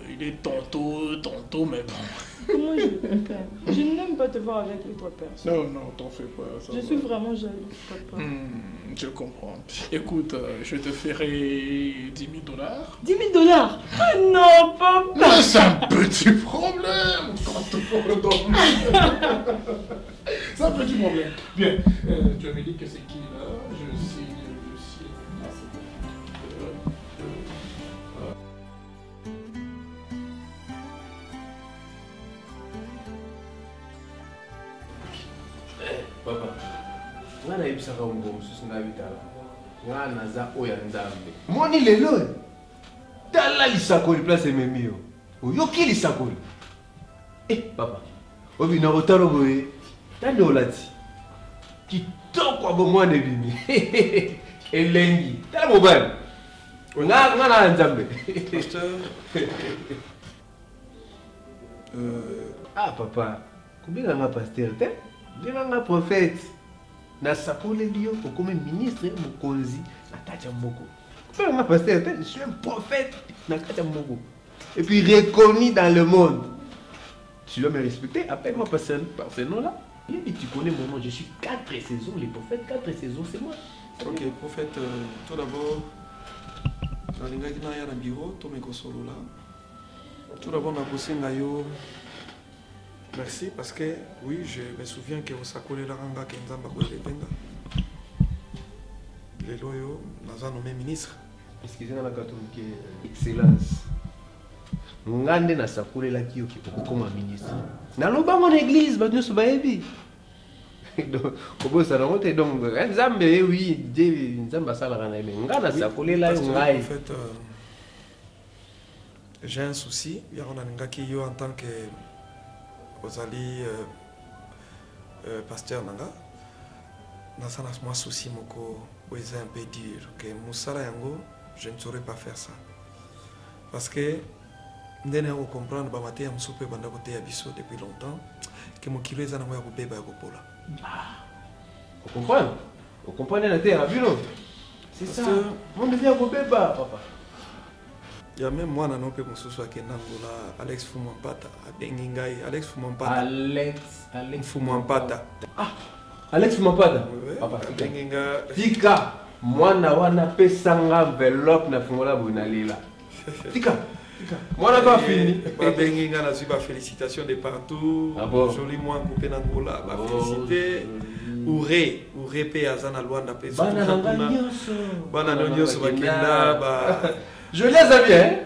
il est tantôt, mais bon. Comment je peux faire? Je n'aime pas te voir avec l'autre personne. Non, t'en fais pas. Je suis vraiment jalouse, papa. Je comprends. Écoute, je te ferai $10 000. $10 000? Ah non, papa! Mais c'est un petit problème quand on le donne. C'est un petit problème. Bien, tu avais dit que c'est qui là? Je signe le dossier. Papa, nga nayebisaka ngo mosusu nga bitala nga naza oyo ya nzambe moni lelo tala lisakoli place ememi yo oyoki lisakoli papa obina kotalo boye tande olati kitoko abomwana ebimi elengi tala mobali nga na nzambe pasteur ah papa kubenga nga pasteur te benga nga prophète na sapole liyo okome ministre mokonzi na kati ya moko kubenga nga pasteur te je suis un prophète na kati ya moko et puis reconnu dans le monde. Tu dois me respecter, appelle-moi par ce nom-là. Et tu connais mon nom, je suis 4 saisons, les prophètes, 4 saisons, c'est moi. Ok, prophète, tout d'abord, dans le bureau, tout d'abord, merci parce que, oui, je me souviens que vous savez la ranga que nous avons les loyaux, nous avons nommé ministre. Excusez-moi, excellence. Ngande na sakule la kiyo ki kokoma ministre. Na loba mon église ba nyusu ba ebi. Donc kobo sa rote donc nzambe oui Dieu nzamba sala kana eme ngana sakule la ngai. En fait j'ai un souci, il y a un ngaki yo en tant que Ozali pasteur nanga. Na sana moi souci moko oza un peu dire que musala yango je ne saurais pas faire ça. Parce que ndene ya comprendre ba maté am soupe banda côté ya biso depuis longtemps que mon kilo ezana moya kobeba ya kopola. Vous comprenez? Vous comprenez la terre à bureau? C'est ça. On devient kobeba papa. Il y a même moi non pe mosusu akenangola Alex Fumampata abengi ngai Alex Fumampata. Alex Fumampata. Ah Alex Fumampata. Papa abengi nga Tika mwana wana pesanga enveloppe na fungola bonalila. Tika moi là pas fini. Benginga na suba félicitations de partout. Joli moi coupé n'angola. Ba félicité. Ouré pe azana Luanda pe. Bana nyoso bakenda ba. Je les ai bien.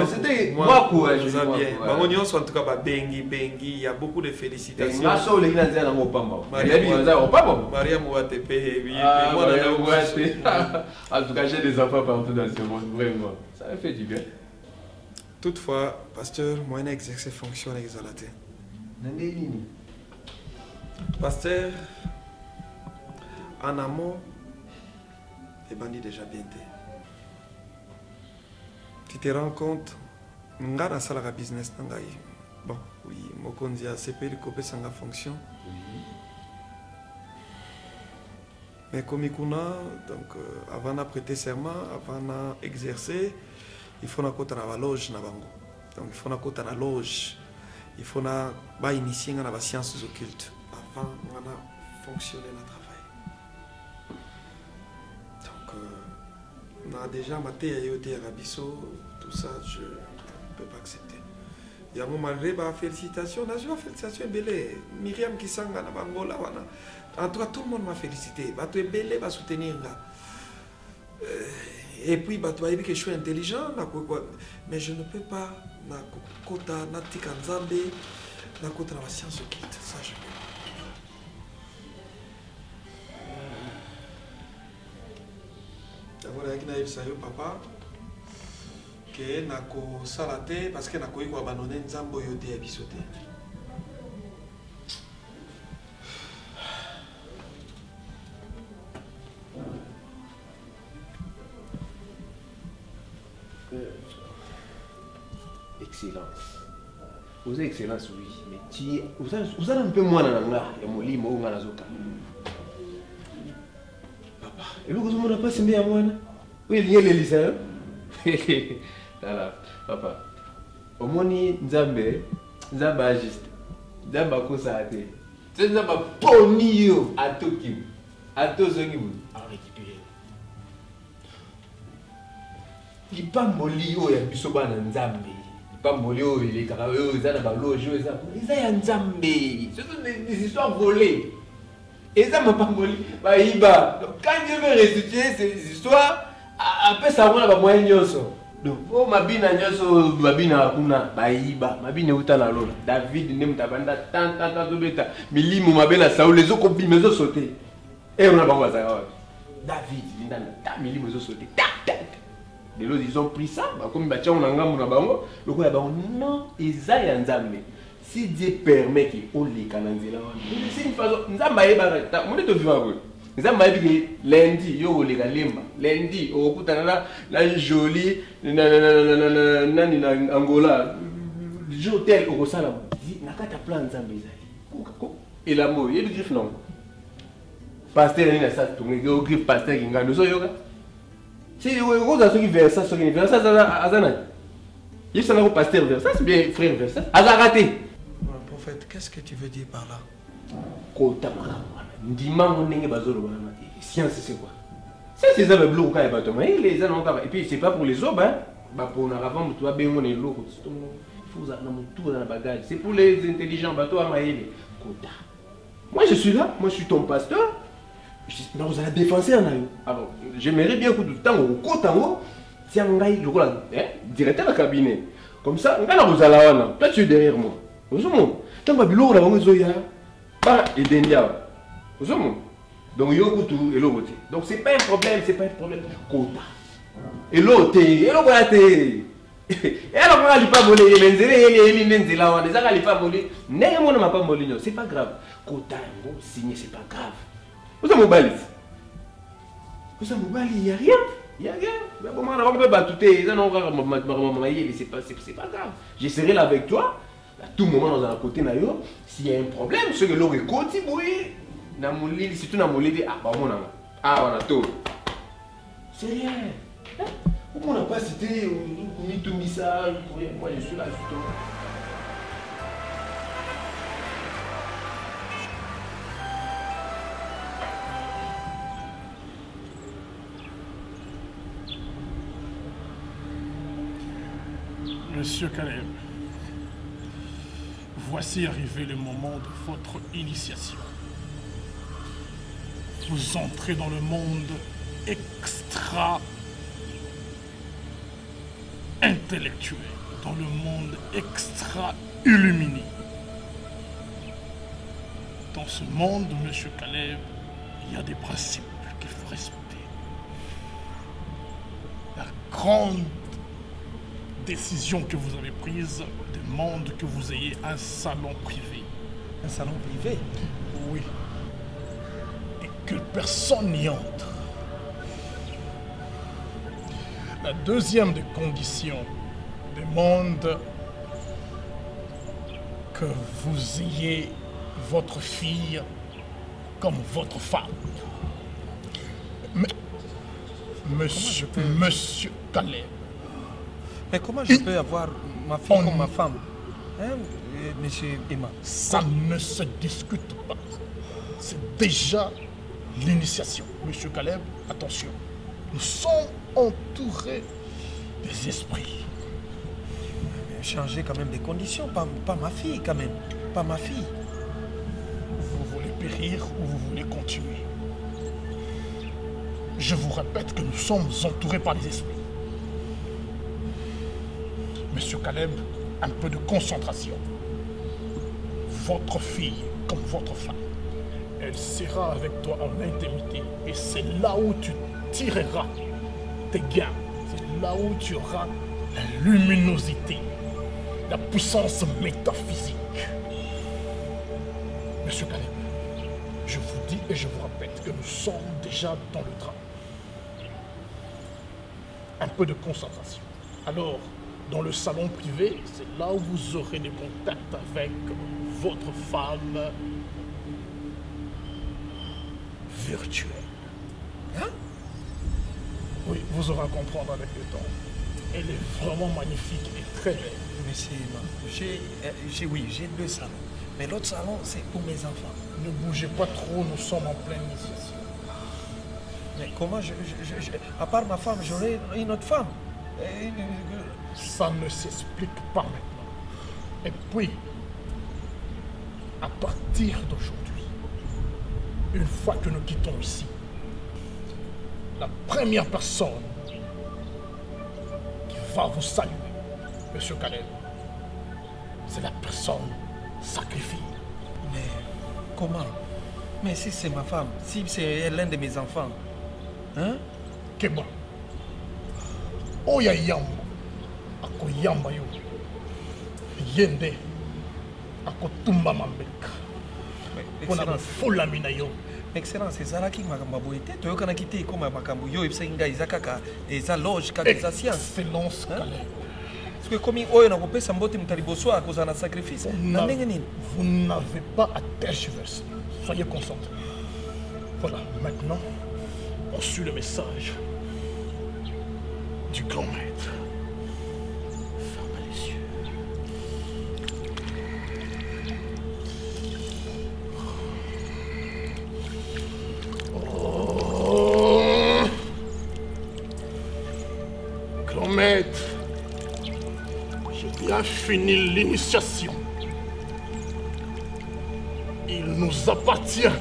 C'était moi courage. Ba nyoso en tout cas ba bengi, il y a beaucoup de félicitations. Ngaso le ngina nzana ngopamba. Maria Mouatepe, oui, moi en tout cas j'ai des enfants partout dans ce monde vraiment. Ça me fait du bien. Toutefois, pasteur, moi, j'ai exercé fonction exaltée. Pasteur, en amont, les bandits déjà bien. Tu te rends compte, nga na sala business nangai. Bon, oui, mokonzi a CP le copé sans la fonction. Mais comme il donc avant de prêter serment, avant d'exercer, il faut que la loge na bango. Donc il faut que la loge. Il faut que initier dans les sciences occultes avant de fonctionner dans le travail. Donc on a déjà maté à Rabisso, tout ça je ne peux pas accepter. Il y a un moment malgré félicitations, on a joué félicitations belle. Myriam qui sang na bango là wana. En tout cas tout le monde m'a félicité. Ba tu belle va soutenir là. Et puis, tu vas dire que je suis intelligent, mais je ne peux pas, na kota, na tikanzambe, na kota la science occulte. Ça, je peux. D'abord, il y a un papa qui n'a pas salaté parce qu'il n'a pas abandonné Nzambo yote à bisoté. Excellence. Vous avez excellence, oui. Mais vous avez un peu moins dans la molimo ou dans la zoka. Papa, et vous n'avez pas semé à moi. Oui, il y a les lycéens. Papa, au moins, Nzambe agiste. Nzambe a constaté. C'est Nzambe poni yo à Tokim. À Tozongibou. À récupérer. Il pas moli yo ya bisoba na Nzambe. Pas molio, il est carré, ils ont la loge, ils ont un Nzambe. Ce sont des histoires volées. Et ça m'a pas molli. Bah, quand je vais restituer ces histoires, après ça, on a moyen nyoso. Donc, oh, mabina nyoso, mabina kuna, bah, mabina utana lola. David, nem tabanda, tant, beta. Milimu, mabena, saoul, les autres copies, mais sauté. Et on a pas ça. David, milimu, ils ont sauté. Ils ont pris ça, comme on a un non, ils ont Nzambe. Si Dieu permet qu'il y ait les cananzela, c'est une façon. Nous avons maillé barata. Mon état vivant. Nous avons maillé lundi, yo les galimba. Lundi, au coup la jolie, na Angola. jour tel au Rosala, nakata plan Zambéza. Et la mot, il y a du griffe non. Pasteur, il y a ça, tout le monde griffe pasteur qui gagne. Nous yoga. Si vous avez vers ça, vers ça, Azana. Il y a un pasteur vers ça, c'est bien frère vers ça. Azaraté. Prophète, qu'est-ce que tu veux dire par là? Science, c'est quoi? C'est ça le bleu quand il les et puis c'est pas pour les autres, hein? Pour la avant, tu vas bien mon élo. C'est pour les intelligents bateaux à Maïli. Moi je suis là, moi je suis ton pasteur. Non, vous allez défenser en aïe. Alors, j'aimerais bien que tout le temps au côté en haut, si on a le directeur de cabinet. Comme ça, vous allez toi tu es derrière moi. Vous savez, tant que vous avez besoin pas aider vous savez. Donc, il y a l'autre. Donc, ce n'est pas un problème, c'est pas un problème. Quota. Et l'autre, et l'autre, et alors, on n'a pas volé, c'est pas grave. Quota, signé, c'est pas grave. Vous avez mobile. Vous avez mobile, il n'y a rien. Il n'y a rien. Mais bon, on peut battre tout. C'est pas grave. Je serai là avec toi. À tout moment, dans un côté, s'il y a un problème, ce que l'autre est côté, si tu n'as pas dit, on a tout. C'est rien. On n'a pas cité, on a tout mis ça. Moi, je suis là, justement. Monsieur Caleb, voici arrivé le moment de votre initiation. Vous entrez dans le monde extra-intellectuel, dans le monde extra-illuminé. Dans ce monde, monsieur Caleb, il y a des principes qu'il faut respecter. La grande décision que vous avez prise demande que vous ayez un salon privé. Un salon privé? Oui. Et que personne n'y entre. La deuxième des conditions demande que vous ayez votre fille comme votre femme. Mais, monsieur Caleb. Mais comment je peux avoir ma fille comme ma femme, hein, monsieur Emma? Ça ne se discute pas. C'est déjà l'initiation. Monsieur Caleb, attention. Nous sommes entourés des esprits. Changer quand même des conditions, pas ma fille quand même. Pas ma fille. Vous voulez périr ou vous voulez continuer? Je vous répète que nous sommes entourés par les esprits. Monsieur Caleb, un peu de concentration. Votre fille, comme votre femme, elle sera avec toi en intimité. Et c'est là où tu tireras tes gains. C'est là où tu auras la luminosité, la puissance métaphysique. Monsieur Caleb, je vous dis et je vous répète que nous sommes déjà dans le train. Un peu de concentration. Alors, dans le salon privé, c'est là où vous aurez des contacts avec votre femme virtuelle. Hein? Oui, vous aurez à comprendre avec le temps. Elle est vraiment magnifique et très belle. Monsieur Emma, j'ai 2 salons. Mais l'autre salon, c'est pour mes enfants. Ne bougez pas trop, nous sommes en pleine initiation. Mais comment à part ma femme, j'aurai une autre femme? Ça ne s'explique pas maintenant. Et puis, à partir d'aujourd'hui, une fois que nous quittons ici, la première personne qui va vous saluer, monsieur Caleb, c'est la personne sacrifiée. Mais comment? Mais si c'est ma femme, si c'est l'un de mes enfants, hein? Keba. Oya yamba. Akoyamba yo. Yende. akotumba mambeka mpona kofolami na yo. Excellence, ezalaki makambo boye te toyokanaki te ekoma makambo yo ebisaki ngai eza kaka eza loge kaka eza science. Excellence Calais. Parce que comme oyo nakopesa mbote moto liboso akozala na sacrifice na ndenge nini. Vous n'avez pas à tergiverser. Soyez concentrés. Voilà, maintenant, on suit le message du grand maître. Fermez les yeux. Oh. Grand maître, j'ai bien fini l'initiation. Il nous appartient.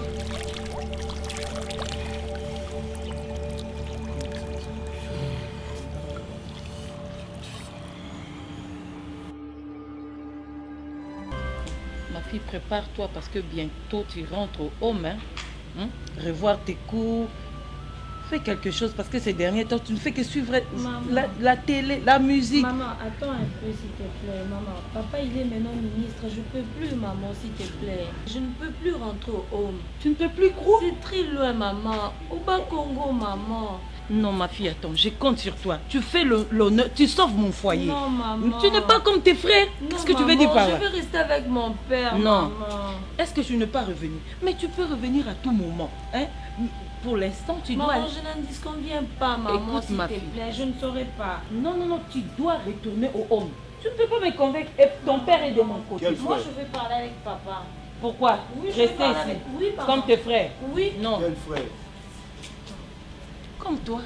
Ma fille, prépare-toi parce que bientôt tu rentres au home. Hein? Revoir tes cours. Fais quelque chose parce que ces derniers temps, tu ne fais que suivre la télé, la musique. Maman, attends un peu s'il te plaît. Maman, papa il est maintenant ministre. Je ne peux plus, maman, s'il te plaît. Je ne peux plus rentrer au home. Tu ne peux plus quoi? C'est très loin, maman. Au Bas-Congo, maman. Non, ma fille, attends, je compte sur toi. Tu fais l'honneur, tu sauves mon foyer. Non, maman. Tu n'es pas comme tes frères. Qu'est-ce que tu veux dire par là? Je veux rester avec mon père, non. maman. Est-ce que je ne peux pas revenir? Mais tu peux revenir à tout moment. Hein? Pour l'instant, tu dois... Maman, je n'en disconviens pas, maman, s'il te plaît. Je ne saurais pas. Non, non, non, tu dois retourner au home. Tu ne peux pas me convaincre. Et ton père est de mon côté. Moi, je vais parler avec papa. Pourquoi? Oui, rester ici. Oui, papa. Comme tes frères. Oui. Non. Quel frère? Comme toi.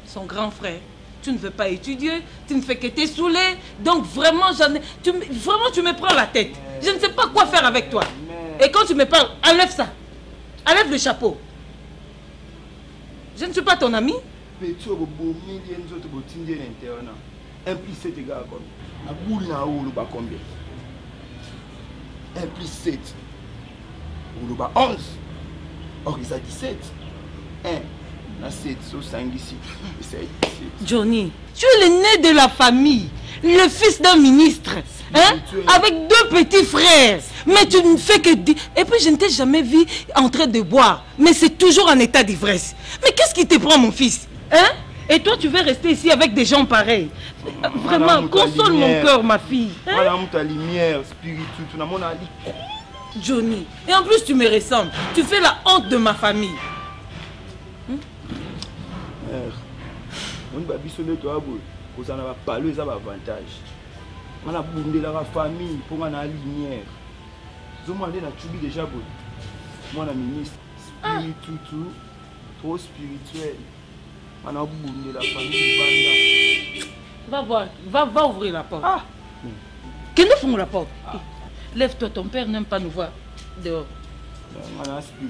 Son grand frère. Tu ne veux pas étudier, tu ne fais que t'es saoulé. Donc vraiment, tu me prends la tête. Je ne sais pas quoi faire avec toi. Et quand tu me parles, enlève ça. Enlève le chapeau. Je ne suis pas ton ami. Un plus 7 égale combien? Combien? 1 plus 7. Ou 11. Or, ils ont 17. 1. 7, 5 ici. Johnny, tu es l'aîné de la famille, le fils d'un ministre, hein, avec 2 petits frères. Mais tu ne fais que dire. Et puis je ne t'ai jamais vu en train de boire. Mais c'est toujours en état d'ivresse. Mais qu'est-ce qui te prend, mon fils, hein? Et toi, tu veux rester ici avec des gens pareils? Vraiment, console mon cœur, ma fille. Voilà ta lumière spirituelle. Johnny, et en plus tu me ressembles. Tu fais la honte de ma famille. On va bisoler toi pour ça n'a pas les avantages. On a bondé la famille pour on a la lumière. Je m'en ai tubi déjà bon. Moi la ministre spirituel trop spirituel. On a bondé la famille banda. Va ouvrir la porte. Ah. Que nous faisons la porte. Lève-toi, ton père n'aime pas nous voir dehors.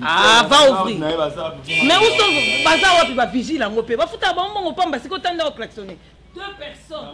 Ah, va ouvrir. Mais où sont Bazar wapi ba vigile en opé? Va foutre à bon moment au pamba, c'est qu'on t'a klaxonné. 2 personnes.